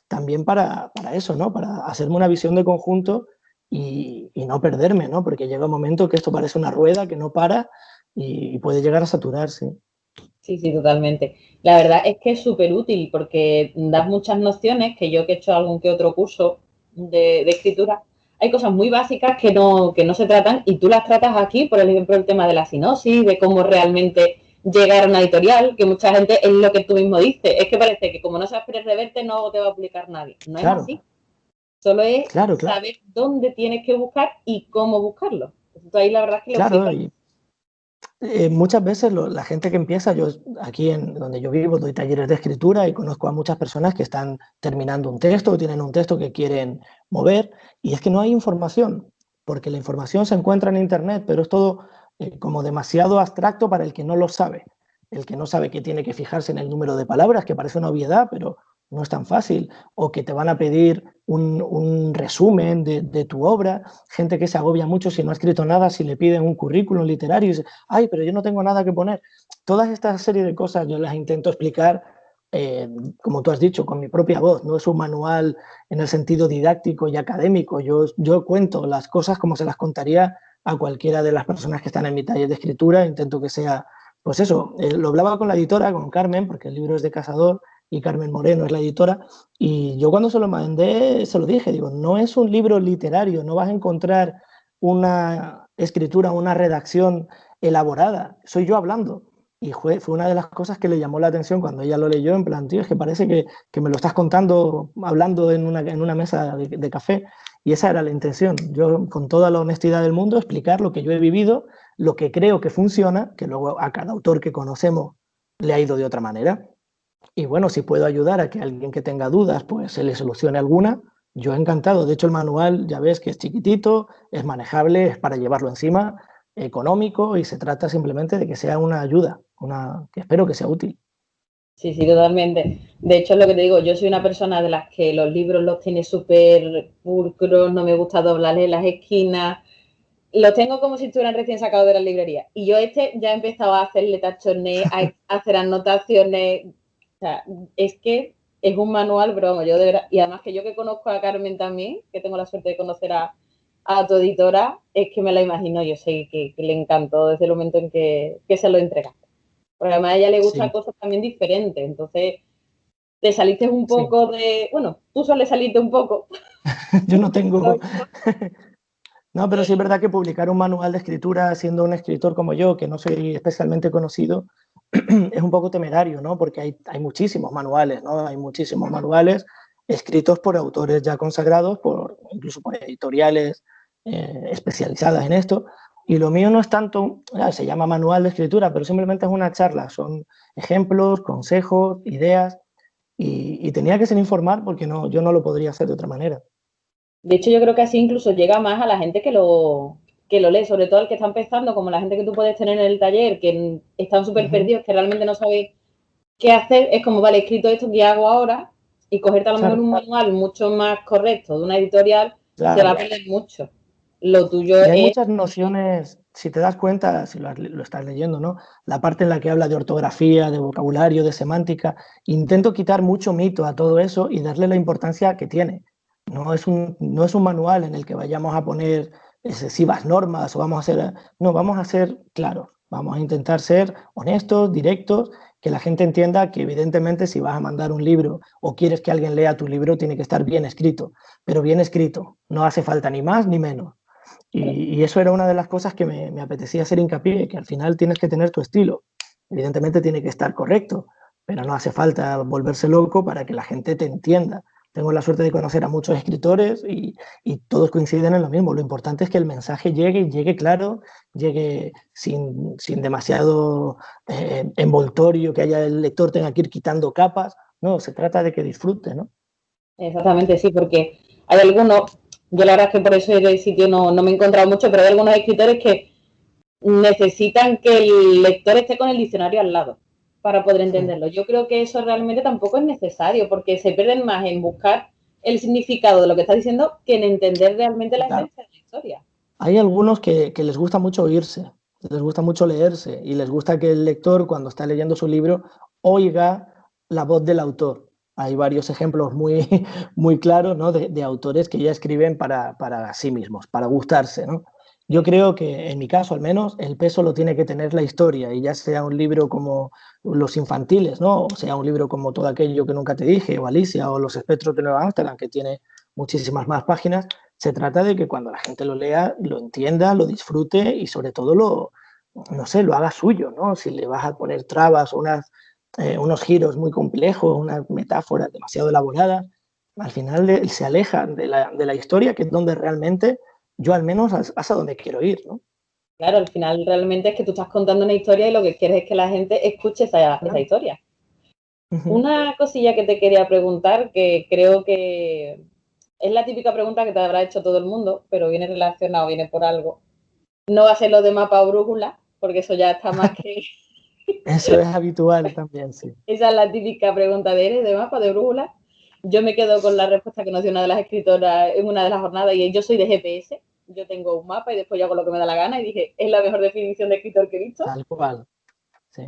también para eso, ¿no? Para hacerme una visión de conjunto y no perderme, ¿no? Porque llega un momento que esto parece una rueda que no para y puede llegar a saturarse. Sí, sí, totalmente. La verdad es que es súper útil porque das muchas nociones, que yo que he hecho algún que otro curso de escritura, hay cosas muy básicas que no se tratan, y tú las tratas aquí, por ejemplo, el tema de la sinopsis, de cómo realmente llegar a una editorial, que mucha gente es lo que tú mismo dices, es que parece que como no sabes Pérez Reverte no te va a publicar nadie. No es Claro, así, solo es claro, claro. saber dónde tienes que buscar y cómo buscarlo. Entonces, ahí la verdad es que lo Claro, explicas. y muchas veces la gente que empieza, yo aquí en donde yo vivo doy talleres de escritura y conozco a muchas personas que están terminando un texto o tienen un texto que quieren mover, y es que no hay información, porque la información se encuentra en Internet, pero es todo como demasiado abstracto para el que no lo sabe. El que no sabe que tiene que fijarse en el número de palabras, que parece una obviedad, pero no es tan fácil, o que te van a pedir un resumen de tu obra, gente que se agobia mucho si no ha escrito nada, si le piden un currículum literario y dice, ay, pero yo no tengo nada que poner. Todas estas serie de cosas yo las intento explicar, como tú has dicho, con mi propia voz. No es un manual en el sentido didáctico y académico. Yo cuento las cosas como se las contaría a cualquiera de las personas que están en mi taller de escritura. Intento que sea, pues eso, lo hablaba con la editora, con Carmen, porque el libro es de Cazador y Carmen Moreno es la editora, y yo cuando se lo mandé se lo dije, digo, no es un libro literario, no vas a encontrar una escritura, una redacción elaborada, soy yo hablando. Y fue una de las cosas que le llamó la atención cuando ella lo leyó, en plan, tío, es que parece que me lo estás contando hablando en una mesa de café. Y esa era la intención. Yo, con toda la honestidad del mundo, explicar lo que yo he vivido, lo que creo que funciona, que luego a cada autor que conocemos le ha ido de otra manera. Y bueno, si puedo ayudar a que alguien que tenga dudas, pues se le solucione alguna, yo encantado. De hecho, el manual ya ves que es chiquitito, es manejable, es para llevarlo encima, económico, y se trata simplemente de que sea una ayuda, que espero que sea útil. Sí, sí, totalmente. De hecho, es lo que te digo, yo soy una persona de las que los libros los tiene súper pulcros, no me gusta doblarle las esquinas, los tengo como si estuvieran recién sacados de la librería. Y yo ya he empezado a hacerle tachones, a hacer anotaciones. O sea, es que es un manual, pero vamos, yo de verdad, y además que yo que conozco a Carmen también, que tengo la suerte de conocer a tu editora, es que me la imagino, yo sé que le encantó desde el momento en que se lo entrega. Porque además a ella le gustan Sí, cosas también diferentes, entonces te saliste un sí. poco bueno, tú sueles salirte un poco. Yo no tengo. No, pero sí es verdad que publicar un manual de escritura siendo un escritor como yo, que no soy especialmente conocido, es un poco temerario, ¿no? Porque hay muchísimos manuales, ¿no? Hay muchísimos manuales escritos por autores ya consagrados, incluso por editoriales especializadas en esto. Y lo mío no es tanto, se llama manual de escritura, pero simplemente es una charla. Son ejemplos, consejos, ideas. Y tenía que ser informar porque no, yo no lo podría hacer de otra manera. De hecho, yo creo que así incluso llega más a la gente que lo lee, sobre todo el que está empezando, como la gente que tú puedes tener en el taller, que están súper perdidos, que realmente no saben qué hacer. Es como, vale, he escrito esto, ¿qué hago ahora? Y cogerte a lo mejor Claro, un manual mucho más correcto de una editorial, se va a claro. perder mucho. Lo tuyo Y hay es, muchas nociones, si te das cuenta, si lo estás leyendo, ¿no? La parte en la que habla de ortografía, de vocabulario, de semántica, intento quitar mucho mito a todo eso y darle la importancia que tiene. No es un manual en el que vayamos a poner excesivas normas o vamos a ser, no, vamos a ser claros, vamos a intentar ser honestos, directos, que la gente entienda que evidentemente si vas a mandar un libro o quieres que alguien lea tu libro, tiene que estar bien escrito, pero bien escrito, no hace falta ni más ni menos. Y eso era una de las cosas que me apetecía hacer hincapié, que al final tienes que tener tu estilo. Evidentemente tiene que estar correcto, pero no hace falta volverse loco para que la gente te entienda. Tengo la suerte de conocer a muchos escritores y todos coinciden en lo mismo. Lo importante es que el mensaje llegue claro, llegue sin demasiado envoltorio, que haya el lector tenga que ir quitando capas. No, se trata de que disfrute, ¿no? exactamente, sí, porque hay algunos, yo la verdad es que por eso del sitio no me he encontrado mucho, pero hay algunos escritores que necesitan que el lector esté con el diccionario al lado para poder entenderlo. Yo creo que eso realmente tampoco es necesario, porque se pierden más en buscar el significado de lo que está diciendo que en entender realmente la Claro. esencia de la historia. Hay algunos que les gusta mucho oírse, les gusta mucho leerse y les gusta que el lector, cuando está leyendo su libro, oiga la voz del autor. Hay varios ejemplos muy, muy claros, ¿no? de autores que ya escriben para sí mismos, para gustarse, ¿no? Yo creo que, en mi caso al menos, el peso lo tiene que tener la historia, y ya sea un libro como Los infantiles, ¿no? O sea un libro como Todo aquello que nunca te dije, o Alicia, o Los espectros de Nueva Ámsterdam, que tiene muchísimas más páginas. Se trata de que cuando la gente lo lea, lo entienda, lo disfrute y sobre todo no sé, lo haga suyo, ¿no? Si le vas a poner trabas o unos giros muy complejos, unas metáforas demasiado elaboradas, al final se aleja de la historia, que es donde realmente yo al menos es a donde quiero ir, ¿no? Claro, al final realmente es que tú estás contando una historia y lo que quieres es que la gente escuche esa Claro. historia. Uh-huh. Una cosilla que te quería preguntar, que creo que es la típica pregunta que te habrá hecho todo el mundo, pero viene relacionado, viene por algo. No va a ser lo de mapa o brújula, porque eso ya está más que... Eso es habitual también, sí. Esa es la típica pregunta de ¿eres de mapa, de brújula? Yo me quedo con la respuesta que nos dio una de las escritoras en una de las jornadas y es, yo soy de GPS, yo tengo un mapa y después yo hago lo que me da la gana y dije, es la mejor definición de escritor que he visto. Tal cual, sí.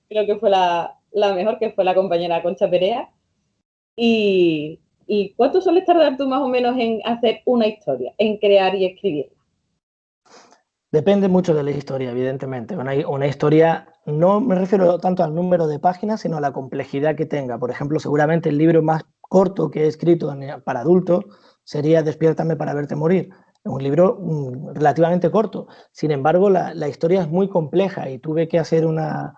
Creo que fue la mejor, que fue la compañera Concha Perea. ¿Y cuánto sueles tardar tú más o menos en hacer una historia, en crear y escribirla? Depende mucho de la historia, evidentemente. Una historia, no me refiero tanto al número de páginas, sino a la complejidad que tenga. Por ejemplo, seguramente el libro más corto que he escrito para adultos sería Despiértame para verte morir. Un libro relativamente corto. Sin embargo, la historia es muy compleja y tuve que hacer una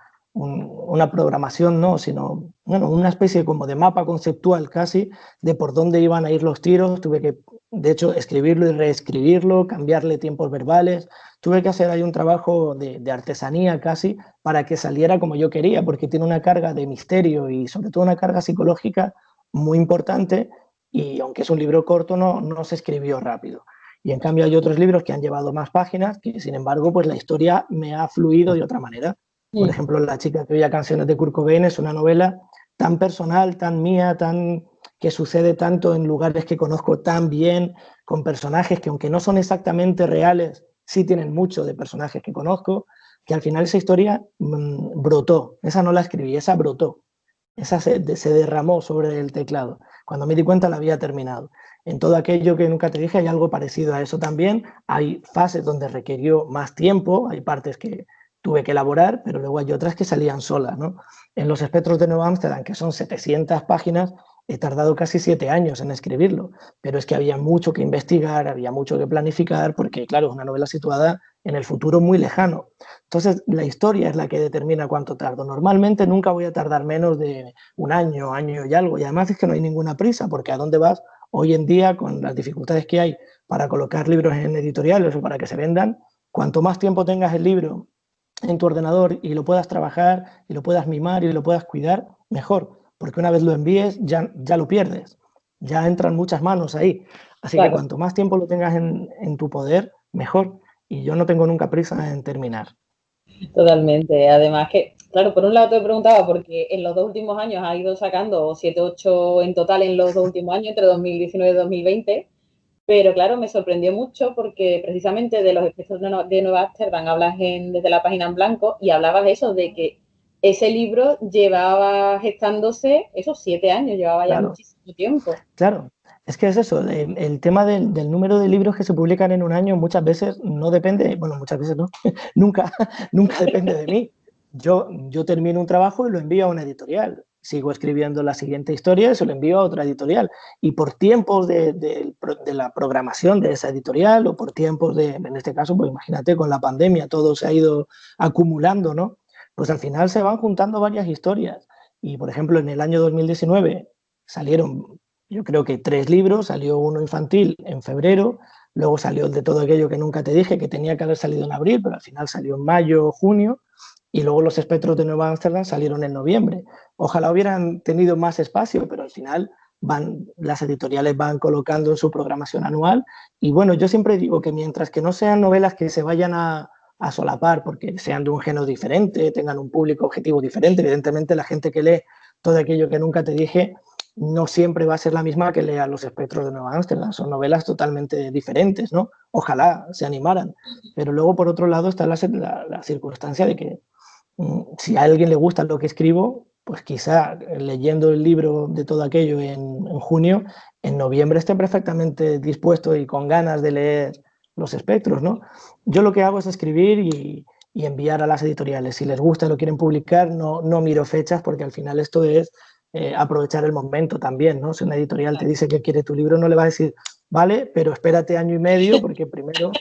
programación, no, sino bueno, una especie como de mapa conceptual casi de por dónde iban a ir los tiros. Tuve que, de hecho, escribirlo y reescribirlo, cambiarle tiempos verbales. Tuve que hacer ahí un trabajo de artesanía casi para que saliera como yo quería, porque tiene una carga de misterio y sobre todo una carga psicológica muy importante y aunque es un libro corto no se escribió rápido. Y en cambio hay otros libros que han llevado más páginas que sin embargo pues la historia me ha fluido de otra manera. Por ejemplo, La chica que oía canciones de Kurt Cobain es una novela tan personal, tan mía, tan que sucede tanto en lugares que conozco tan bien, con personajes que aunque no son exactamente reales, sí tienen mucho de personajes que conozco, que al final esa historia brotó. Esa no la escribí, esa brotó. Esa se derramó sobre el teclado. Cuando me di cuenta la había terminado. En todo aquello que nunca te dije hay algo parecido a eso también. Hay fases donde requirió más tiempo, hay partes que tuve que elaborar, pero luego hay otras que salían solas, ¿no? En Los espectros de Nueva Ámsterdam, que son 700 páginas, he tardado casi 7 años en escribirlo, pero es que había mucho que investigar, había mucho que planificar, porque claro, es una novela situada en el futuro muy lejano. Entonces, la historia es la que determina cuánto tardo. Normalmente nunca voy a tardar menos de un año, año y algo, y además es que no hay ninguna prisa, porque ¿a dónde vas hoy en día con las dificultades que hay para colocar libros en editoriales o para que se vendan? Cuanto más tiempo tengas el libro en tu ordenador y lo puedas trabajar y lo puedas mimar y lo puedas cuidar, mejor, porque una vez lo envíes ya lo pierdes, ya entran muchas manos ahí. Así que Claro, cuanto más tiempo lo tengas en tu poder, mejor. Y yo no tengo nunca prisa en terminar. totalmente. Además que, claro, por un lado te preguntaba, porque en los dos últimos años ha ido sacando 7, 8 en total en los dos últimos años, entre 2019 y 2020, pero claro, me sorprendió mucho porque precisamente de Los espectros de Nueva Ámsterdam hablas desde la página en blanco y hablabas de eso, de que ese libro llevaba gestándose esos 7 años, llevaba ya Claro, muchísimo tiempo. claro. Es que es eso, el tema del número de libros que se publican en un año muchas veces no depende, bueno, muchas veces no, nunca, nunca depende de mí. Yo termino un trabajo y lo envío a una editorial. Sigo escribiendo la siguiente historia y se lo envío a otra editorial. Y por tiempos de la programación de esa editorial o por tiempos en este caso, pues imagínate, con la pandemia todo se ha ido acumulando, ¿no? Pues al final se van juntando varias historias. Y por ejemplo, en el año 2019 salieron, yo creo que 3 libros, salió uno infantil en febrero, luego salió el de Todo aquello que nunca te dije, que tenía que haber salido en abril, pero al final salió en mayo o junio, y luego Los espectros de Nueva Ámsterdam salieron en noviembre. Ojalá hubieran tenido más espacio, pero al final las editoriales van colocando en su programación anual, y bueno, yo siempre digo que mientras que no sean novelas que se vayan a solapar porque sean de un género diferente, tengan un público objetivo diferente, evidentemente la gente que lee Todo aquello que nunca te dije no siempre va a ser la misma que lea Los espectros de Nueva Ámsterdam. Son novelas totalmente diferentes, ¿no? Ojalá se animaran. Pero luego, por otro lado, está la circunstancia de que si a alguien le gusta lo que escribo, pues quizá leyendo el libro de todo aquello en junio, en noviembre esté perfectamente dispuesto y con ganas de leer Los espectros, ¿no? Yo lo que hago es escribir y enviar a las editoriales. Si les gusta y lo quieren publicar, no miro fechas porque al final esto es aprovechar el momento también, ¿no? Si una editorial te dice que quiere tu libro, no le va a decir, vale, pero espérate año y medio porque primero,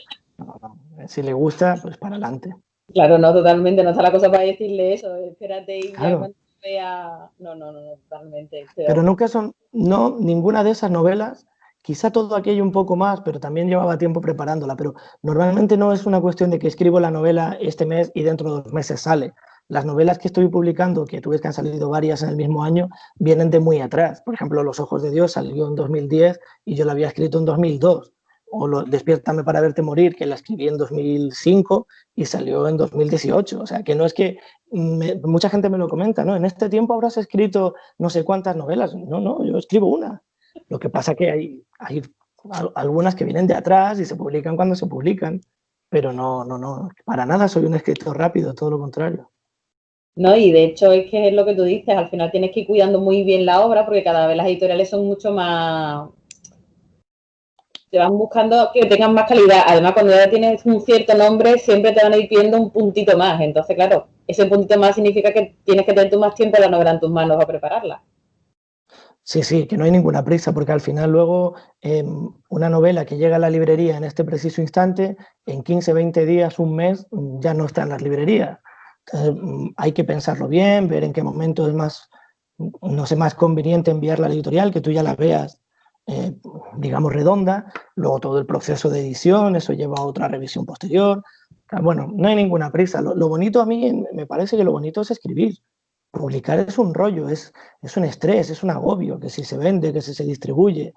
si le gusta, pues para adelante. Claro, no, totalmente, no está la cosa para decirle eso, espérate y ya Claro, cuando vea... No, no, no, totalmente. pero nunca son, no, ninguna de esas novelas, quizá todo aquello un poco más, pero también llevaba tiempo preparándola, pero normalmente no es una cuestión de que escribo la novela este mes y dentro de 2 meses sale. Las novelas que estoy publicando, que tú ves que han salido varias en el mismo año, vienen de muy atrás. Por ejemplo, Los ojos de Dios salió en 2010 y yo la había escrito en 2002. Despiértame para verte morir, que la escribí en 2005 y salió en 2018. O sea, que no es que mucha gente me lo comenta, ¿no? En este tiempo habrás escrito no sé cuántas novelas. No, no, yo escribo una. Lo que pasa que hay algunas que vienen de atrás y se publican cuando se publican, pero no, para nada soy un escritor rápido, todo lo contrario. No, y de hecho es que es lo que tú dices, al final tienes que ir cuidando muy bien la obra porque cada vez las editoriales son mucho más, te van buscando que tengan más calidad. Además, cuando ya tienes un cierto nombre, siempre te van a ir pidiendo un puntito más. Entonces, claro, ese puntito más significa que tienes que tener tú más tiempo la novela en tus manos a prepararla. Sí, sí, que no hay ninguna prisa, porque al final luego una novela que llega a la librería en este preciso instante, en 15, 20 días, un mes, ya no está en las librerías. Entonces, hay que pensarlo bien, ver en qué momento es más, no sé, más conveniente enviarla a la editorial, que tú ya la veas, digamos, redonda. Luego todo el proceso de edición, eso lleva a otra revisión posterior. Bueno, no hay ninguna prisa. Lo bonito a mí, me parece que lo bonito es escribir. Publicar es un rollo, es un estrés, es un agobio, que si se vende, que si se distribuye,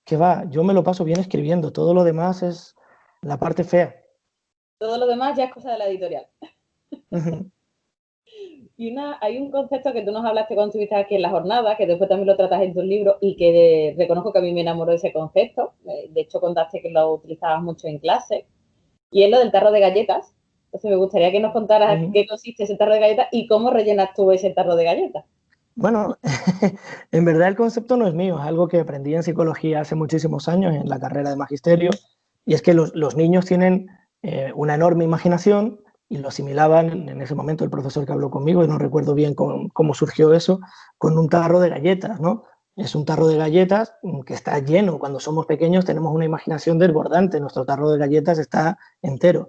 que va, yo me lo paso bien escribiendo, todo lo demás es la parte fea. Todo lo demás ya es cosa de la editorial. Y hay un concepto que tú nos hablaste cuando estuviste aquí en la jornada, que después también lo tratas en tus libros y que reconozco que a mí me enamoró de ese concepto. De hecho, contaste que lo utilizabas mucho en clase. Y es lo del tarro de galletas. Entonces, me gustaría que nos contaras qué consiste ese tarro de galletas y cómo rellenas tú ese tarro de galletas. Bueno, en verdad el concepto no es mío, es algo que aprendí en psicología hace muchísimos años en la carrera de magisterio, y es que los niños tienen una enorme imaginación y lo asimilaban en ese momento el profesor que habló conmigo, y no recuerdo bien cómo surgió eso, con un tarro de galletas, ¿no? Es un tarro de galletas que está lleno. Cuando somos pequeños tenemos una imaginación desbordante, nuestro tarro de galletas está entero.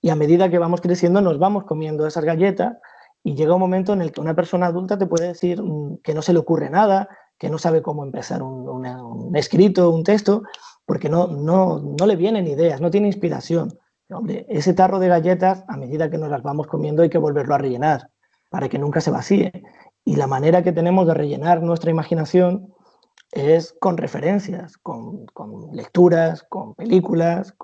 Y a medida que vamos creciendo nos vamos comiendo esas galletas y llega un momento en el que una persona adulta te puede decir que no se le ocurre nada, que no sabe cómo empezar un escrito, un texto, porque no le vienen ideas, no tiene inspiración. Hombre, ese tarro de galletas, a medida que nos las vamos comiendo, hay que volverlo a rellenar para que nunca se vacíe. Y la manera que tenemos de rellenar nuestra imaginación es con referencias, con lecturas, con películas,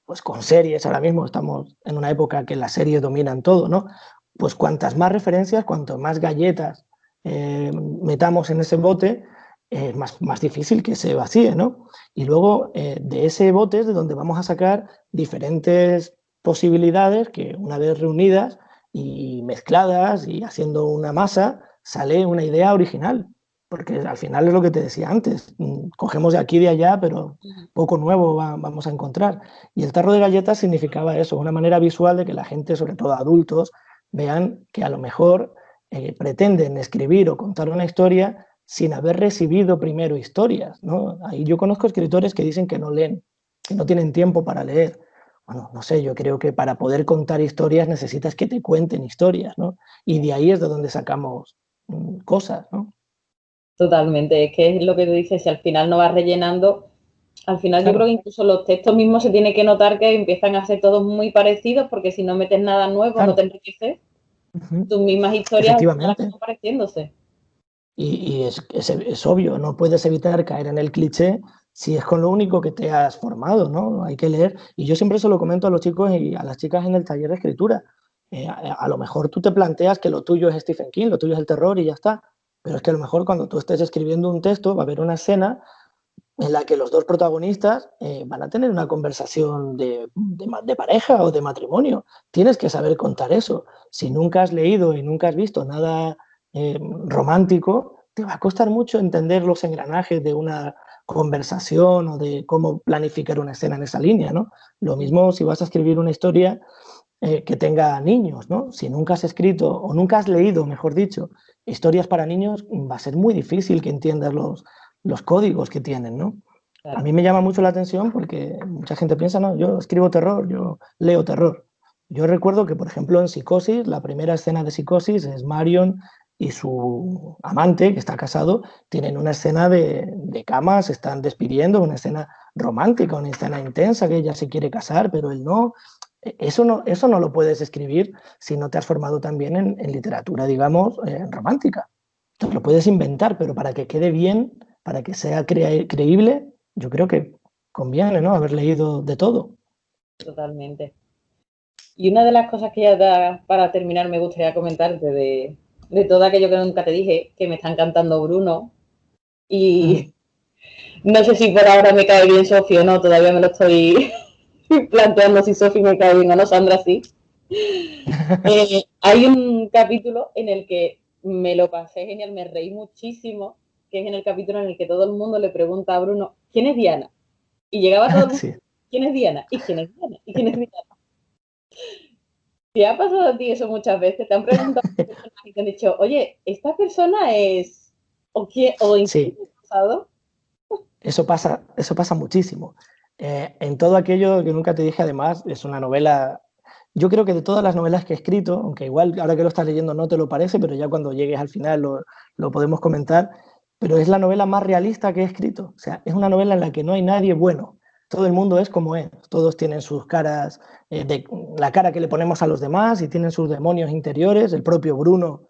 pues con series. Ahora mismo estamos en una época que las series dominan todo, ¿no? Pues cuantas más referencias, cuanto más galletas metamos en ese bote, es más difícil que se vacíe, ¿no? Y luego de ese bote es de donde vamos a sacar diferentes posibilidades que una vez reunidas y mezcladas y haciendo una masa, sale una idea original. Porque al final es lo que te decía antes, cogemos de aquí y de allá, pero poco nuevo vamos a encontrar. Y el tarro de galletas significaba eso, una manera visual de que la gente, sobre todo adultos, vean que a lo mejor pretenden escribir o contar una historia sin haber recibido primero historias, ¿no? Ahí yo conozco escritores que dicen que no leen, que no tienen tiempo para leer. Bueno, no sé, yo creo que para poder contar historias necesitas que te cuenten historias, ¿no? Y de ahí es de donde sacamos cosas, ¿no? Totalmente, es que es lo que tú dices, si al final no vas rellenando, al final yo creo Claro. que incluso los textos mismos se tiene que notar que empiezan a ser todos muy parecidos porque si no metes nada nuevo, no te Claro. enriqueces, Uh-huh. tus mismas historias al final Efectivamente. acaban pareciéndose. Y es obvio, no puedes evitar caer en el cliché si es con lo único que te has formado, ¿no? Hay que leer. Y yo siempre se lo comento a los chicos y a las chicas en el taller de escritura. A lo mejor tú te planteas que lo tuyo es Stephen King, lo tuyo es el terror y ya está. Pero es que a lo mejor cuando tú estés escribiendo un texto va a haber una escena en la que los dos protagonistas van a tener una conversación de pareja o de matrimonio. Tienes que saber contar eso. Si nunca has leído y nunca has visto nada romántico, te va a costar mucho entender los engranajes de una conversación o de cómo planificar una escena en esa línea, ¿no? Lo mismo si vas a escribir una historia que tenga niños, ¿no? Si nunca has escrito o nunca has leído, mejor dicho, historias para niños, va a ser muy difícil que entiendas los códigos que tienen, ¿no? A Claro. mí me llama mucho la atención porque mucha gente piensa, no, yo escribo terror, yo leo terror. Yo recuerdo que, por ejemplo, en Psicosis, la primera escena de Psicosis es Marion y su amante, que está casado, tienen una escena de cama, se están despidiendo, una escena romántica, una escena intensa, que ella se quiere casar, pero él no. Eso no lo puedes escribir si no te has formado también en literatura, digamos, romántica. Entonces lo puedes inventar, pero para que quede bien, para que sea creíble, yo creo que conviene, ¿no? Haber leído de todo. Totalmente. Y una de las cosas que ya para terminar me gustaría comentarte de todo aquello que nunca te dije, que me está encantando Bruno. Y no sé si por ahora me cae bien Sofi o no, todavía me lo estoy planteando si Sofi me cae bien o no, Sandra sí. Hay un capítulo en el que me lo pasé genial, me reí muchísimo, que es en el capítulo en el que todo el mundo le pregunta a Bruno, ¿quién es Diana? Y llegaba todo el mundo, Sí. ¿quién es Diana? ¿Y quién es Diana? ¿Y quién es Diana? ¿Te ha pasado a ti eso muchas veces? ¿Te han preguntado y te han dicho, oye, esta persona es, o qué, o en qué Sí, ha pasado? eso pasa muchísimo. En todo aquello que nunca te dije, además, es una novela. Yo creo que de todas las novelas que he escrito, aunque igual ahora que lo estás leyendo no te lo parece, pero ya cuando llegues al final lo podemos comentar, pero es la novela más realista que he escrito. O sea, es una novela en la que no hay nadie bueno. Todo el mundo es como es. Todos tienen sus caras, la cara que le ponemos a los demás y tienen sus demonios interiores. El propio Bruno,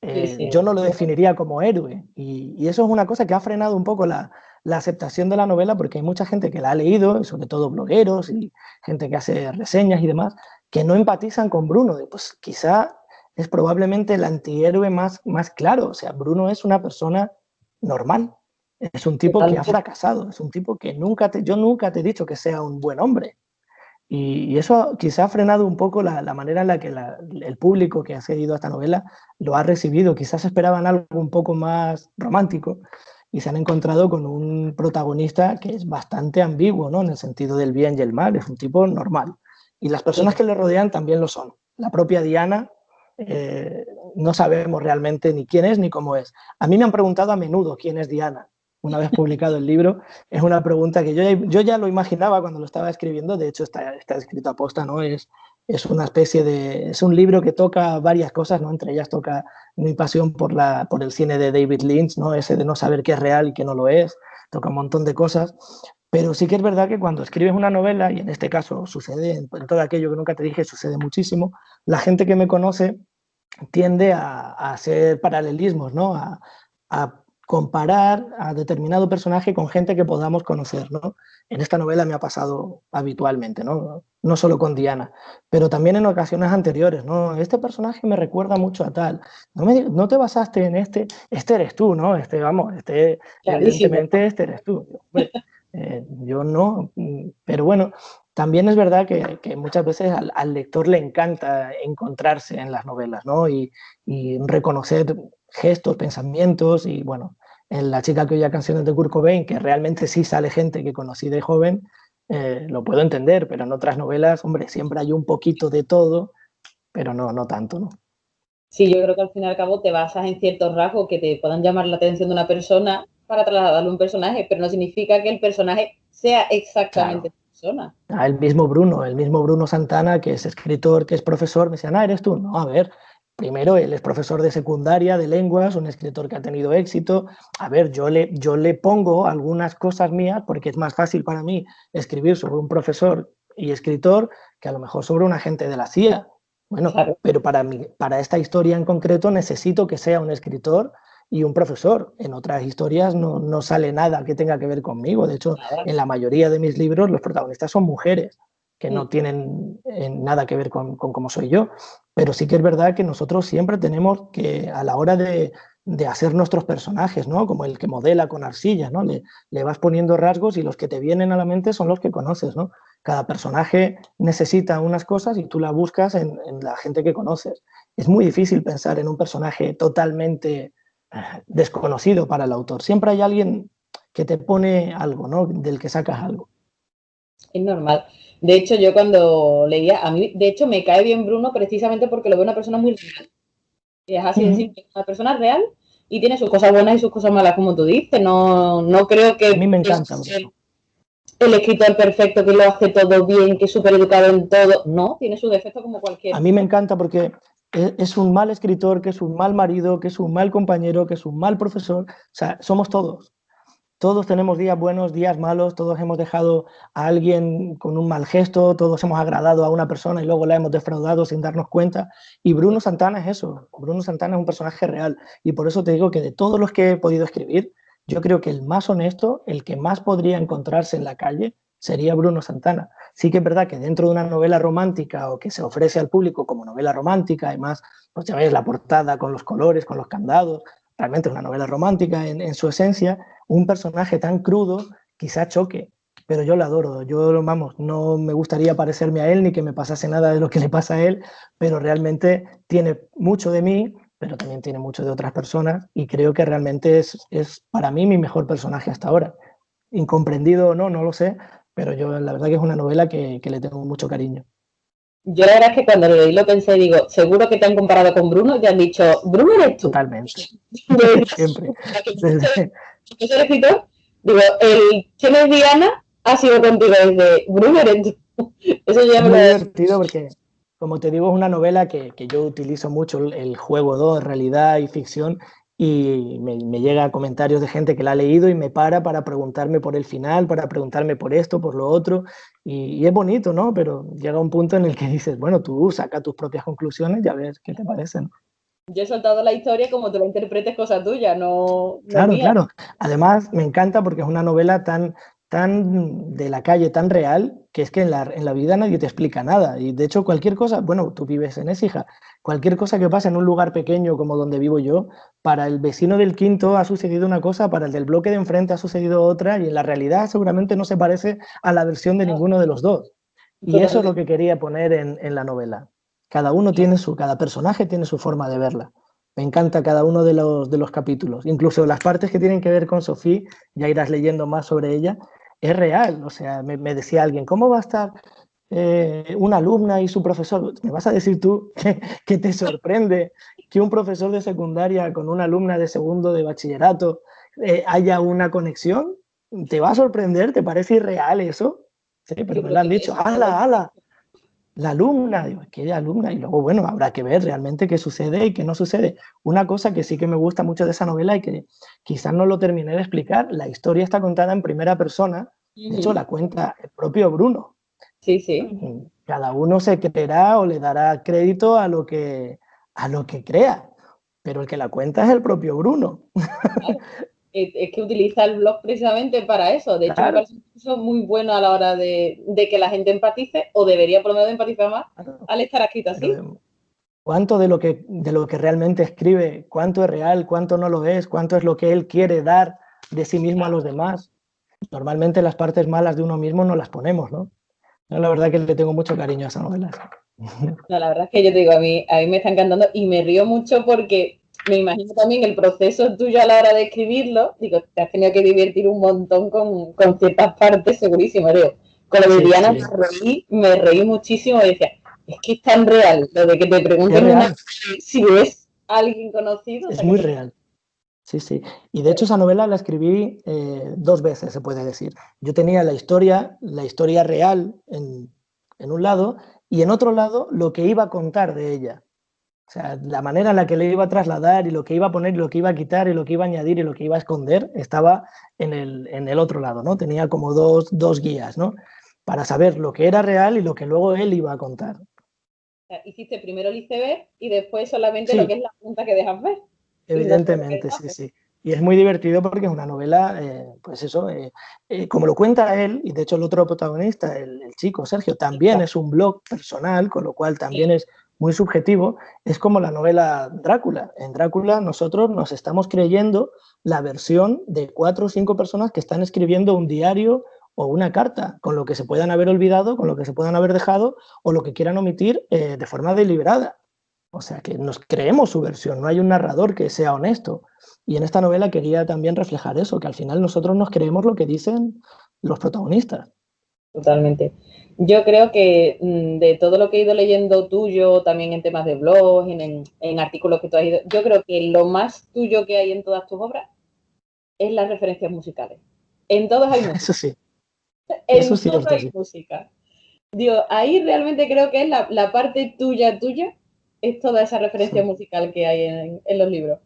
Sí, sí. yo no lo definiría como héroe. Y eso es una cosa que ha frenado un poco la aceptación de la novela, porque hay mucha gente que la ha leído, sobre todo blogueros y gente que hace reseñas y demás, que no empatizan con Bruno. Pues quizá es probablemente el antihéroe más claro. O sea, Bruno es una persona normal. Es un tipo que ha Totalmente. fracasado. Es un tipo que yo nunca te he dicho que sea un buen hombre. Y eso quizá ha frenado un poco la manera en la que el público que ha seguido a esta novela lo ha recibido. Quizás esperaban algo un poco más romántico y se han encontrado con un protagonista que es bastante ambiguo, ¿no? En el sentido del bien y el mal. Es un tipo normal. Y las personas que le rodean también lo son. La propia Diana, eh, no sabemos realmente ni quién es ni cómo es. A mí me han preguntado a menudo quién es Diana. Una vez publicado el libro, es una pregunta que yo ya lo imaginaba cuando lo estaba escribiendo. De hecho está escrito a posta, ¿no? Es una especie de, es un libro que toca varias cosas, ¿no? Entre ellas toca mi pasión por el cine de David Lynch, ¿no? Ese de no saber qué es real y qué no lo es, toca un montón de cosas. Pero sí que es verdad que cuando escribes una novela, y en este caso sucede, en todo aquello que nunca te dije, sucede muchísimo, la gente que me conoce tiende a hacer paralelismos, ¿no? A comparar a determinado personaje con gente que podamos conocer, ¿no? En esta novela me ha pasado habitualmente, ¿no? No solo con Diana, pero también en ocasiones anteriores, ¿no? Este personaje me recuerda mucho a tal. No te basaste en este eres tú, ¿no? Vamos, Clarísimo. evidentemente este eres tú. Hombre, yo no, pero bueno, también es verdad que muchas veces al lector le encanta encontrarse en las novelas, ¿no? Y reconocer gestos, pensamientos y bueno, en La chica que oía canciones de Kurt Cobain, que realmente sí sale gente que conocí de joven, lo puedo entender, pero en otras novelas, hombre, siempre hay un poquito de todo, pero no tanto, ¿no? Sí, yo creo que al fin y al cabo te basas en ciertos rasgos que te puedan llamar la atención de una persona para trasladarle un personaje, pero no significa que el personaje sea exactamente Claro. esa persona. El mismo Bruno Santana, que es escritor, que es profesor, me decían, eres tú. No, a ver, primero él es profesor de secundaria, de lenguas, un escritor que ha tenido éxito. A ver, yo le pongo algunas cosas mías porque es más fácil para mí escribir sobre un profesor y escritor que a lo mejor sobre un agente de la CIA. Bueno, Claro, pero para esta historia en concreto necesito que sea un escritor y un profesor. En otras historias no sale nada que tenga que ver conmigo. De hecho, nada. en la mayoría de mis libros los protagonistas son mujeres que Mm. no tienen nada que ver con cómo soy yo. Pero sí que es verdad que nosotros siempre tenemos que, a la hora de hacer nuestros personajes, ¿no? Como el que modela con arcilla, ¿no? Le vas poniendo rasgos y los que te vienen a la mente son los que conoces, ¿no? Cada personaje necesita unas cosas y tú la buscas en la gente que conoces. Es muy difícil pensar en un personaje totalmente desconocido para el autor. Siempre hay alguien que te pone algo, ¿no? Del que sacas algo. Es normal. De hecho, yo cuando leía, a mí, de hecho, me cae bien Bruno precisamente porque lo veo una persona muy real. Y es así de simple, una persona real y tiene sus cosas buenas y sus cosas malas, como tú dices. No, no creo A mí que me es encanta Bruno. el escritor perfecto que lo hace todo bien, que es súper educado en todo. No, tiene sus defectos como A cualquier. mí me encanta porque es un mal escritor, que es un mal marido, que es un mal compañero, que es un mal profesor. O sea, somos todos. Todos tenemos días buenos, días malos, todos hemos dejado a alguien con un mal gesto, todos hemos agradado a una persona y luego la hemos defraudado sin darnos cuenta. Y Bruno Santana es eso. Bruno Santana es un personaje real. Y por eso te digo que de todos los que he podido escribir, yo creo que el más honesto, el que más podría encontrarse en la calle, sería Bruno Santana. Sí que es verdad que dentro de una novela romántica o que se ofrece al público como novela romántica, además, pues ya ves la portada con los colores, con los candados, realmente es una novela romántica en su esencia, un personaje tan crudo quizá choque, pero yo lo adoro. Yo, vamos, no me gustaría parecerme a él ni que me pasase nada de lo que le pasa a él, pero realmente tiene mucho de mí, pero también tiene mucho de otras personas y creo que realmente es para mí mi mejor personaje hasta ahora. Incomprendido o no, no lo sé, pero yo la verdad que es una novela que le tengo mucho cariño. Yo la verdad es que cuando lo leí lo pensé, digo, seguro que te han comparado con Bruno y te han dicho, Bruno eres tú. Totalmente. Siempre. Profesor escritor, digo, el ¿quién es Diana? Ha sido contigo desde Bruno eres tú. Eso ya Es me muy lo... divertido porque, como te digo, es una novela que yo utilizo mucho el juego 2, realidad y ficción, y me llega comentarios de gente que la ha leído y me para preguntarme por el final, para preguntarme por esto, por lo otro, y es bonito, ¿no? Pero llega un punto en el que dices, bueno, tú saca tus propias conclusiones y a ver qué te parecen. Yo he soltado la historia como tú la interpretes, cosa tuya, no es Claro, mía. claro. Además, me encanta porque es una novela tan de la calle, tan real, que es que en la vida nadie te explica nada. Y de hecho, cualquier cosa, bueno, tú vives en Écija, cualquier cosa que pasa en un lugar pequeño como donde vivo yo, para el vecino del quinto ha sucedido una cosa, para el del bloque de enfrente ha sucedido otra, y en la realidad seguramente no se parece a la versión de ninguno de los dos. Y eso es lo Totalmente. que quería poner en la novela. Cada personaje tiene su forma de verla. Me encanta cada uno de los capítulos, incluso las partes que tienen que ver con Sofía, ya irás leyendo más sobre ella, es real. O sea, me decía alguien, ¿cómo va a estar una alumna y su profesor? ¿Me vas a decir tú que te sorprende que un profesor de secundaria con una alumna de segundo de bachillerato haya una conexión? ¿Te va a sorprender? ¿Te parece irreal eso? Sí, pero Yo me creo lo han que dicho, eso es ¡hala, hala! La alumna, digo, ¿qué alumna? Y luego, bueno, habrá que ver realmente qué sucede y qué no sucede. Una cosa que sí que me gusta mucho de esa novela y que quizás no lo terminé de explicar, la historia está contada en primera persona, de hecho la cuenta el propio Bruno. Sí, sí. Cada uno se creerá o le dará crédito a lo que crea, pero el que la cuenta es el propio Bruno. Claro. Es que utiliza el blog precisamente para eso. De hecho, me Claro, parece eso muy bueno a la hora de que la gente empatice, o debería por lo menos empatizar más claro. al estar escrito Pero así. cuánto de lo que realmente escribe, cuánto es real, cuánto no lo es, cuánto es lo que él quiere dar de sí mismo a los demás. Normalmente las partes malas de uno mismo no las ponemos, ¿no? Yo la verdad que le tengo mucho cariño a esa novela. No, la verdad es que yo te digo, a mí me está encantando y me río mucho porque me imagino también el proceso tuyo a la hora de escribirlo. Digo, te has tenido que divertir un montón con ciertas partes, segurísimo. Digo, con lo de Sí, Diana sí, me reí muchísimo y decía, es que es tan real lo de que te es pregunten una real, si es alguien conocido. O es sea, que muy me... real. Sí, sí. Y de hecho esa novela la escribí dos veces, se puede decir. Yo tenía la historia real en un lado y en otro lado lo que iba a contar de ella. O sea, la manera en la que le iba a trasladar y lo que iba a poner y lo que iba a quitar y lo que iba a añadir y lo que iba a esconder estaba en el otro lado, ¿no? Tenía como dos guías, ¿no? Para saber lo que era real y lo que luego él iba a contar. O sea, hiciste primero el iceberg y después solamente lo que Sí, es la punta que dejas ver y no todo lo que evidentemente, sí, hace. sí. Y es muy divertido porque es una novela, pues eso, como lo cuenta él, y de hecho el otro protagonista, el chico Sergio, también es un blog personal, con lo cual también es muy subjetivo, es como la novela Drácula. En Drácula nosotros nos estamos creyendo la versión de 4 o 5 personas que están escribiendo un diario o una carta, con lo que se puedan haber olvidado, con lo que se puedan haber dejado o lo que quieran omitir de forma deliberada. O sea, que nos creemos su versión, no hay un narrador que sea honesto. Y en esta novela quería también reflejar eso, que al final nosotros nos creemos lo que dicen los protagonistas. Totalmente. Yo creo que de todo lo que he ido leyendo tuyo, también en temas de blogs, en artículos que tú has ido, yo creo que lo más tuyo que hay en todas tus obras es las referencias musicales. En todas hay Eso música. sí, eso En es todo cierto, hay sí. música. Digo, ahí realmente creo que es la parte tuya, es toda esa referencia Sí. musical que hay en los libros.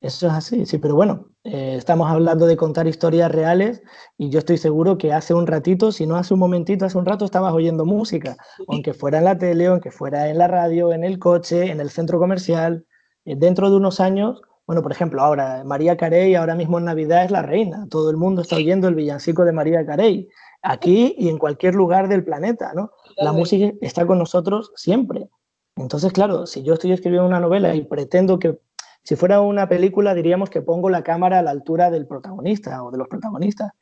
Eso es así, sí, pero bueno, estamos hablando de contar historias reales y yo estoy seguro que hace un ratito, si no hace un momentito, hace un rato estabas oyendo música, aunque fuera en la tele, aunque fuera en la radio, en el coche, en el centro comercial. Dentro de unos años, bueno, por ejemplo, ahora María Carey, ahora mismo en Navidad es la reina, todo el mundo está oyendo el villancico de María Carey. aquí y en cualquier lugar del planeta, ¿no? La Totalmente. música está con nosotros siempre. Entonces, claro, si yo estoy escribiendo una novela y pretendo que, si fuera una película, diríamos que pongo la cámara a la altura del protagonista o de los protagonistas.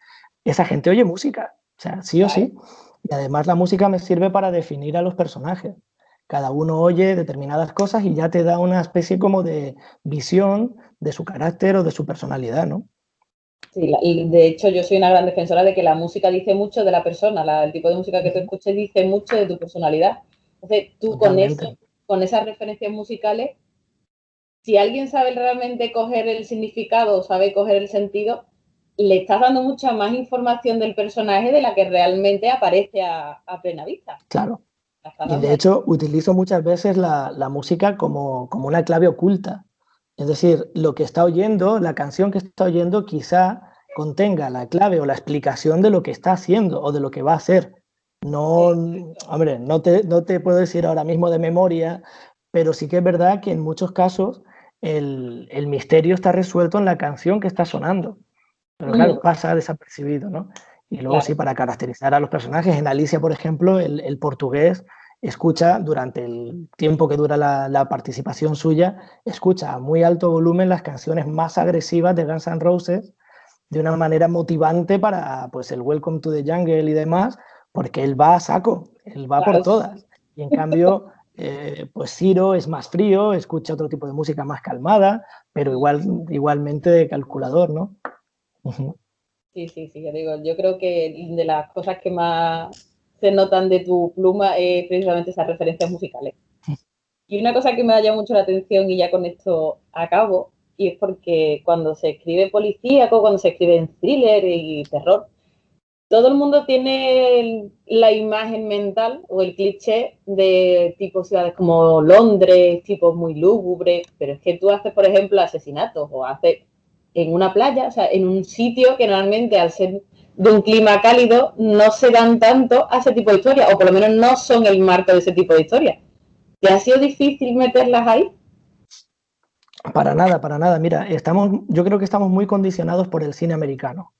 Esa gente oye música, o sea, sí o Claro. sí. Y además la música me sirve para definir a los personajes. Cada uno oye determinadas cosas y ya te da una especie como de visión de su carácter o de su personalidad, ¿no? Sí, y de hecho yo soy una gran defensora de que la música dice mucho de la persona, el tipo de música que tú escuches dice mucho de tu personalidad. Entonces tú con eso, Totalmente. con esas referencias musicales, si alguien sabe realmente coger el significado o sabe coger el sentido, le estás dando mucha más información del personaje de la que realmente aparece a plena vista. Claro. La estás Y dando de ahí. hecho utilizo muchas veces la música como una clave oculta. Es decir, lo que está oyendo, la canción que está oyendo, quizá contenga la clave o la explicación de lo que está haciendo o de lo que va a hacer. No, hombre, no te puedo decir ahora mismo de memoria, pero sí que es verdad que en muchos casos el misterio está resuelto en la canción que está sonando. Pero claro, pasa desapercibido, ¿no? Y luego sí, Claro, para caracterizar a los personajes, en Alicia, por ejemplo, el portugués escucha durante el tiempo que dura la participación suya, escucha a muy alto volumen las canciones más agresivas de Guns N' Roses de una manera motivante para pues el Welcome to the Jungle y demás, porque él va a saco, él va por claro. todas. Y en cambio, pues Ciro es más frío, escucha otro tipo de música más calmada, pero igualmente de calculador, ¿no? Sí, sí, sí, ya digo, yo creo que de las cosas que más se notan de tu pluma es precisamente esas referencias musicales. Y una cosa que me da ya mucho la atención y ya con esto acabo, y es porque cuando se escribe policíaco, cuando se escribe en thriller y terror, todo el mundo tiene la imagen mental o el cliché de tipo ciudades como Londres, tipos muy lúgubres, pero es que tú haces, por ejemplo, asesinatos o haces en una playa, o sea, en un sitio que normalmente al ser de un clima cálido no se dan tanto a ese tipo de historias, o por lo menos no son el marco de ese tipo de historias. ¿Te ha sido difícil meterlas ahí? Para nada, para nada. Mira, yo creo que estamos muy condicionados por el cine americano.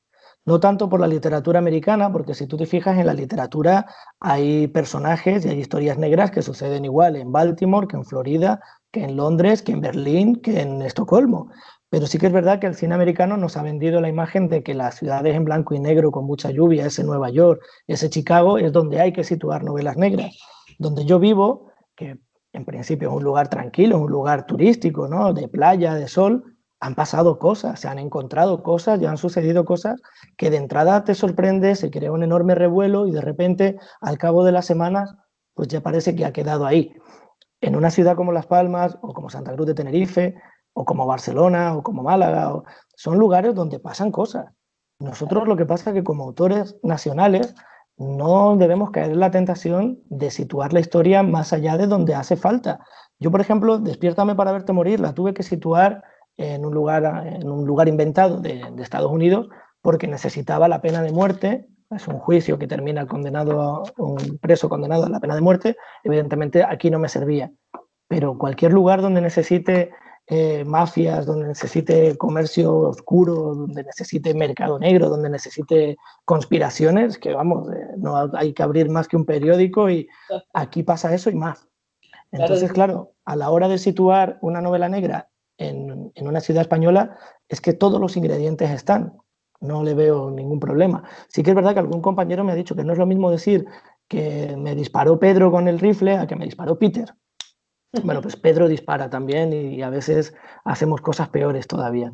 No tanto por la literatura americana, porque si tú te fijas en la literatura hay personajes y hay historias negras que suceden igual en Baltimore, que en Florida, que en Londres, que en Berlín, que en Estocolmo. Pero sí que es verdad que el cine americano nos ha vendido la imagen de que las ciudades en blanco y negro con mucha lluvia, ese Nueva York, ese Chicago, es donde hay que situar novelas negras. Donde yo vivo, que en principio es un lugar tranquilo, es un lugar turístico, ¿no? De playa, de sol, han pasado cosas, se han encontrado cosas, ya han sucedido cosas que de entrada te sorprende, se crea un enorme revuelo y de repente, al cabo de las semanas, pues ya parece que ha quedado ahí. En una ciudad como Las Palmas, o como Santa Cruz de Tenerife, o como Barcelona, o como Málaga, son lugares donde pasan cosas. Nosotros lo que pasa es que como autores nacionales no debemos caer en la tentación de situar la historia más allá de donde hace falta. Yo, por ejemplo, Despiértame para verte morir, la tuve que situar en un lugar inventado de Estados Unidos porque necesitaba la pena de muerte. Es un juicio que termina condenado, un preso condenado a la pena de muerte. Evidentemente aquí no me servía, pero cualquier lugar donde necesite mafias, donde necesite comercio oscuro, donde necesite mercado negro, donde necesite conspiraciones, que vamos, no hay que abrir más que un periódico y aquí pasa eso y más. Claro, Entonces, claro, a la hora de situar una novela negra en una ciudad española, es que todos los ingredientes están. No le veo ningún problema. Sí que es verdad que algún compañero me ha dicho que no es lo mismo decir que me disparó Pedro con el rifle a que me disparó Peter. Bueno, pues Pedro dispara también y a veces hacemos cosas peores todavía.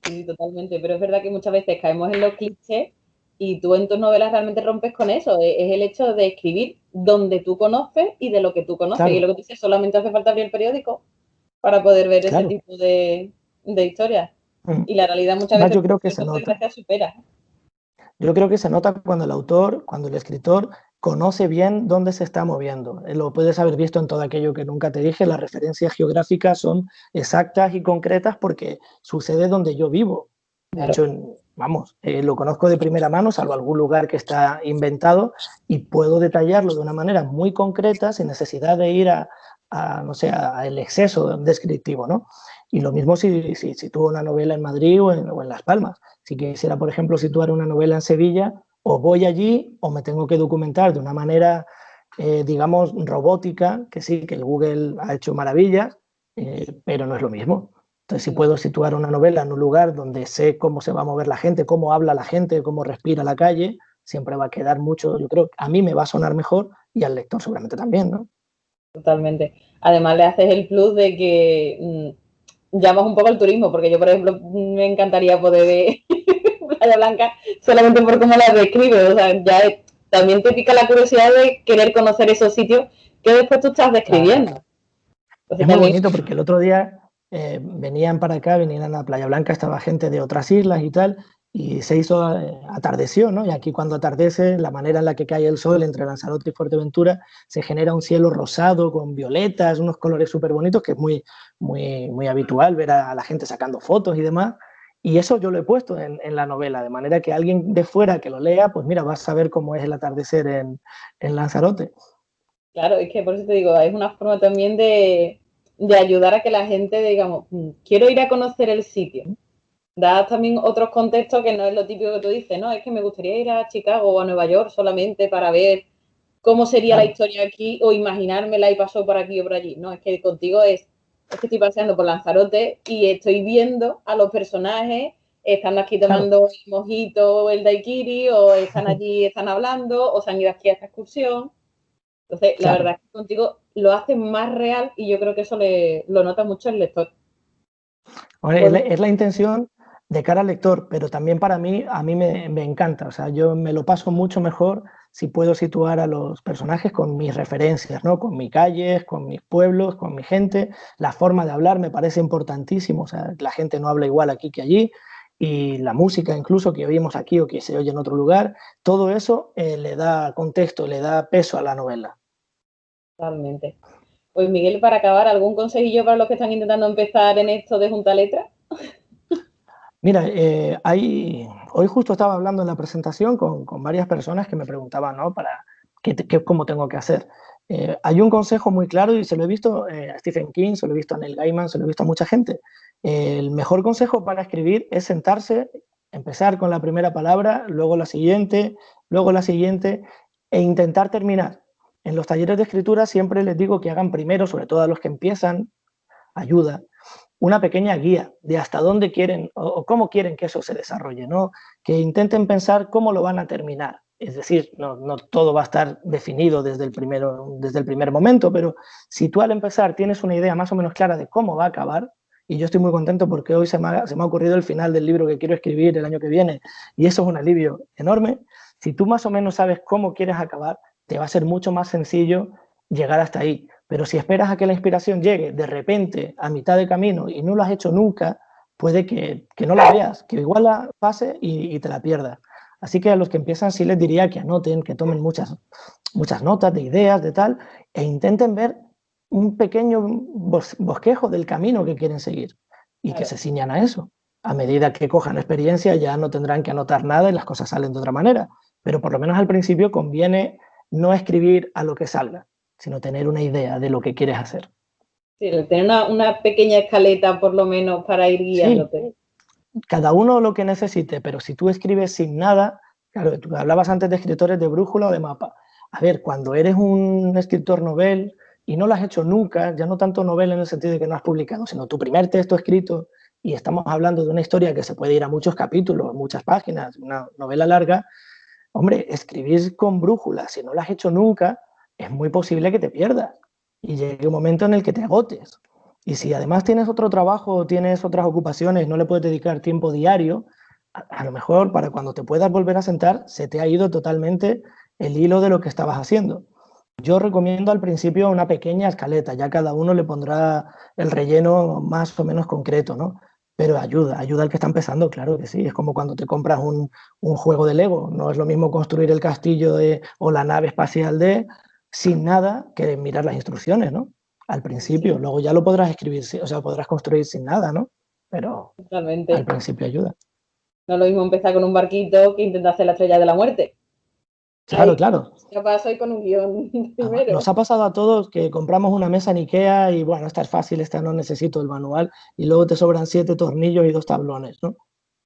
sí, totalmente. Pero es verdad que muchas veces caemos en los clichés y tú en tus novelas realmente rompes con eso. Es el hecho de escribir donde tú conoces y de lo que tú conoces. Y lo Claro, que tú dices, solamente hace falta abrir el periódico para poder ver ese claro. tipo de historias. Mm. Y la realidad muchas Además, veces, yo creo que se por nota. desgracia, supera. Yo creo que se nota cuando el autor, cuando el escritor conoce bien dónde se está moviendo. Lo puedes haber visto en todo aquello que nunca te dije, las referencias geográficas son exactas y concretas porque sucede donde yo vivo. De Claro. hecho, vamos, lo conozco de primera mano, salvo algún lugar que está inventado, y puedo detallarlo de una manera muy concreta sin necesidad de ir no sé, al exceso descriptivo, ¿no? Y lo mismo si sitúo una novela en Madrid o en Las Palmas. Si quisiera, por ejemplo, situar una novela en Sevilla, o voy allí o me tengo que documentar de una manera, digamos, robótica, que sí, que el Google ha hecho maravillas, pero no es lo mismo. Entonces, si puedo situar una novela en un lugar donde sé cómo se va a mover la gente, cómo habla la gente, cómo respira la calle, siempre va a quedar mucho, yo creo, a mí me va a sonar mejor y al lector seguramente también, ¿no? Totalmente. Además le haces el plus de que llamas un poco al turismo, porque yo, por ejemplo, me encantaría poder ver Playa Blanca solamente por cómo la describe. O sea, ya también te pica la curiosidad de querer conocer esos sitios que después tú estás Claro. describiendo. Entonces, Es muy también, bonito porque el otro día venían para acá, venían a Playa Blanca, estaba gente de otras islas y tal, y se hizo, atardeció, ¿no? Y aquí cuando atardece, la manera en la que cae el sol entre Lanzarote y Fuerteventura, se genera un cielo rosado con violetas, unos colores súper bonitos, que es muy habitual ver a la gente sacando fotos y demás. Y eso yo lo he puesto en la novela, de manera que alguien de fuera que lo lea, pues mira, va a saber cómo es el atardecer en Lanzarote. claro, es que por eso te digo, es una forma también de ayudar a que la gente, digamos, quiero ir a conocer el sitio. Da también otros contextos que no es lo típico que tú dices, ¿no? Es que me gustaría ir a Chicago o a Nueva York solamente para ver cómo sería la Claro. historia aquí o imaginármela y pasó por aquí o por allí. No, es que contigo es que estoy paseando por Lanzarote y estoy viendo a los personajes, están aquí Claro. tomando el mojito o el daiquiri, o están allí, están hablando, o se han ido aquí a esta excursión. Entonces, la verdad Claro. es que contigo lo hace más real y yo creo que eso lo nota mucho el lector. Hombre, Pues es la intención de cara al lector, pero también para mí, a mí me encanta. O sea, yo me lo paso mucho mejor si puedo situar a los personajes con mis referencias, ¿no? Con mis calles, con mis pueblos, con mi gente. La forma de hablar me parece importantísimo. O sea, la gente no habla igual aquí que allí. Y la música incluso que oímos aquí o que se oye en otro lugar, todo eso le da contexto, le da peso a la novela. totalmente. Pues Miguel, para acabar, ¿algún consejillo para los que están intentando empezar en esto de junta letra? Mira, hoy justo estaba hablando en la presentación con varias personas que me preguntaban, ¿no? Para cómo tengo que hacer. Hay un consejo muy claro y se lo he visto a Stephen King, se lo he visto a Neil Gaiman, se lo he visto a mucha gente. El mejor consejo para escribir es sentarse, empezar con la primera palabra, luego la siguiente e intentar terminar. En los talleres de escritura siempre les digo que hagan primero, sobre todo a los que empiezan, ayuda, una pequeña guía de hasta dónde quieren o cómo quieren que eso se desarrolle, ¿no? Que intenten pensar cómo lo van a terminar. Es decir, no todo va a estar definido desde el primer momento, pero si tú al empezar tienes una idea más o menos clara de cómo va a acabar, y yo estoy muy contento porque hoy se me ha ocurrido el final del libro que quiero escribir el año que viene, y eso es un alivio enorme. Si tú más o menos sabes cómo quieres acabar, te va a ser mucho más sencillo llegar hasta ahí. Pero si esperas a que la inspiración llegue de repente a mitad de camino y no lo has hecho nunca, puede que no la veas, que igual la pase y te la pierdas. Así que a los que empiezan sí les diría que anoten, que tomen muchas notas de ideas, de tal, e intenten ver un pequeño bosquejo del camino que quieren seguir y que Claro, se ciñan a eso. A medida que cojan experiencia ya no tendrán que anotar nada y las cosas salen de otra manera. Pero por lo menos al principio conviene no escribir a lo que salga, sino tener una idea de lo que quieres hacer. sí, tener una pequeña escaleta por lo menos para ir Sí, guiándote. cada uno lo que necesite, pero si tú escribes sin nada, claro, tú hablabas antes de escritores de brújula o de mapa. A ver, cuando eres un escritor novel y no lo has hecho nunca, ya no tanto novel en el sentido de que no has publicado, sino tu primer texto escrito, y estamos hablando de una historia que se puede ir a muchos capítulos, muchas páginas, una novela larga, hombre, escribir con brújula, si no lo has hecho nunca, es muy posible que te pierdas y llegue un momento en el que te agotes. Y si además tienes otro trabajo, tienes otras ocupaciones, no le puedes dedicar tiempo diario, a lo mejor para cuando te puedas volver a sentar, se te ha ido totalmente el hilo de lo que estabas haciendo. Yo recomiendo al principio una pequeña escaleta, ya cada uno le pondrá el relleno más o menos concreto, ¿no? Pero ayuda al que está empezando, claro que sí. Es como cuando te compras un juego de Lego. No es lo mismo construir el castillo o la nave espacial sin nada que mirar las instrucciones, ¿no? Al principio, Sí, luego ya lo podrás escribir, o sea, podrás construir sin nada, ¿no? Pero al totalmente. principio ayuda. No es lo mismo empezar con un barquito que intentar hacer la estrella de la muerte. Claro, Ahí claro. ya paso y con un guión Nos primero. ha pasado a todos que compramos una mesa en Ikea y bueno, esta es fácil, esta no necesito el manual y luego te sobran 7 tornillos y 2 tablones, ¿no?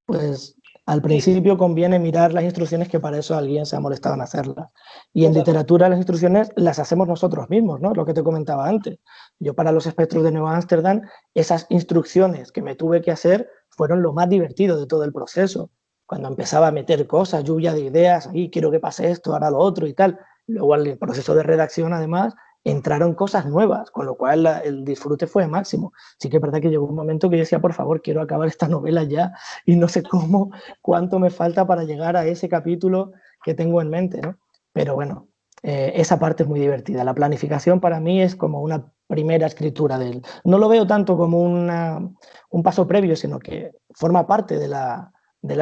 Pues Al principio conviene mirar las instrucciones, que para eso alguien se ha molestado en hacerlas. Y en Totalmente. literatura las instrucciones las hacemos nosotros mismos, ¿no? Lo que te comentaba antes. Yo para los espectros de Nueva Ámsterdam, esas instrucciones que me tuve que hacer fueron lo más divertido de todo el proceso. Cuando empezaba a meter cosas, lluvia de ideas, ahí quiero que pase esto, ahora lo otro y tal. Luego al proceso de redacción, además, entraron cosas nuevas, con lo cual el disfrute fue máximo. Sí que es verdad que llegó un momento que yo decía, por favor, quiero acabar esta novela ya y no sé cómo, cuánto me falta para llegar a ese capítulo que tengo en mente, ¿no? Pero bueno, esa parte es muy divertida. La planificación para mí es como una primera escritura de él. No lo veo tanto como un paso previo, sino que forma parte de la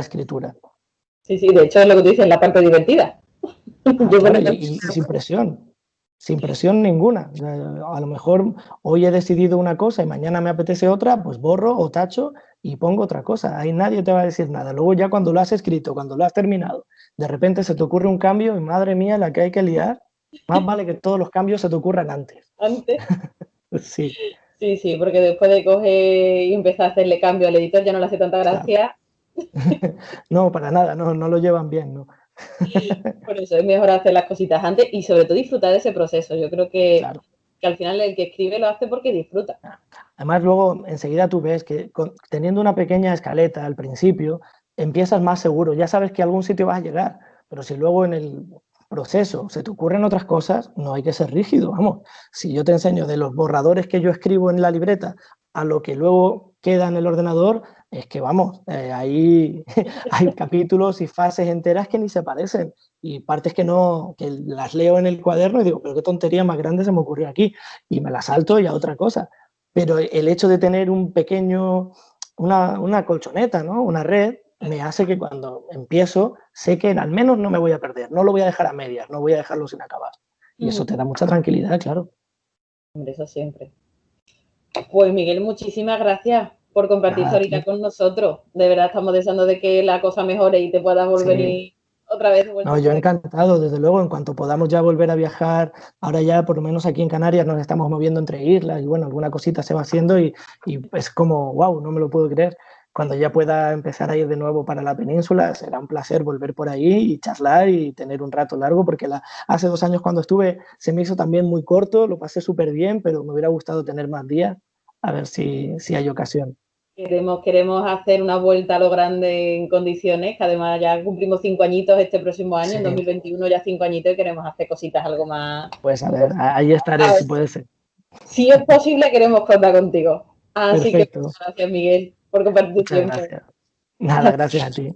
escritura. Sí, sí, de hecho es lo que tú dices, la parte divertida. Ah, Yo claro, por y sin presión ninguna. A lo mejor hoy he decidido una cosa y mañana me apetece otra, pues borro o tacho y pongo otra cosa. Ahí nadie te va a decir nada. Luego ya cuando lo has escrito, cuando lo has terminado, de repente se te ocurre un cambio y madre mía, la que hay que liar, más vale que todos los cambios se te ocurran antes. antes. Sí, Sí, sí, porque después de coger y empezar a hacerle cambio al editor ya no le hace tanta claro. gracia. No, para nada, no, no lo llevan bien, ¿no? Por eso es mejor hacer las cositas antes y sobre todo disfrutar de ese proceso. Yo creo Claro. que al final el que escribe lo hace porque disfruta. Además, luego enseguida tú ves que teniendo una pequeña escaleta al principio, empiezas más seguro, ya sabes que a algún sitio vas a llegar, pero si luego en el proceso se te ocurren otras cosas, no hay que ser rígido, vamos. Si yo te enseño de los borradores que yo escribo en la libreta a lo que luego queda en el ordenador, es que vamos, ahí hay capítulos y fases enteras que ni se parecen y partes que no, que las leo en el cuaderno y digo, pero qué tontería más grande se me ocurrió aquí y me la salto y a otra cosa. Pero el hecho de tener un pequeño, una colchoneta, ¿no? Una red, me hace que cuando empiezo sé que al menos no me voy a perder, no lo voy a dejar a medias, no voy a dejarlo sin acabar. Y eso te da mucha tranquilidad, claro. Hombre, eso siempre. Pues Miguel, muchísimas gracias por compartir Nada, ahorita tío. con nosotros. De verdad estamos deseando de que la cosa mejore y te puedas volver Sí. otra vez de No, vuelta yo por aquí. encantado, desde luego, en cuanto podamos ya volver a viajar, ahora ya por lo menos aquí en Canarias nos estamos moviendo entre islas y bueno, alguna cosita se va haciendo y es como, wow, no me lo puedo creer. Cuando ya pueda empezar a ir de nuevo para la península, será un placer volver por ahí y charlar y tener un rato largo, porque hace 2 años cuando estuve se me hizo también muy corto, lo pasé súper bien, pero me hubiera gustado tener más días, a ver si hay ocasión. Queremos hacer una vuelta a lo grande en condiciones, que además ya cumplimos 5 añitos este próximo año, Sí, en 2021 ya 5 añitos y queremos hacer cositas algo más. pues a ver, ahí estaré A ver, si puede ser. si es posible, queremos contar contigo. Así que Perfecto, muchas gracias, Miguel, por compartir tu muchas tiempo. gracias. Nada, gracias a ti.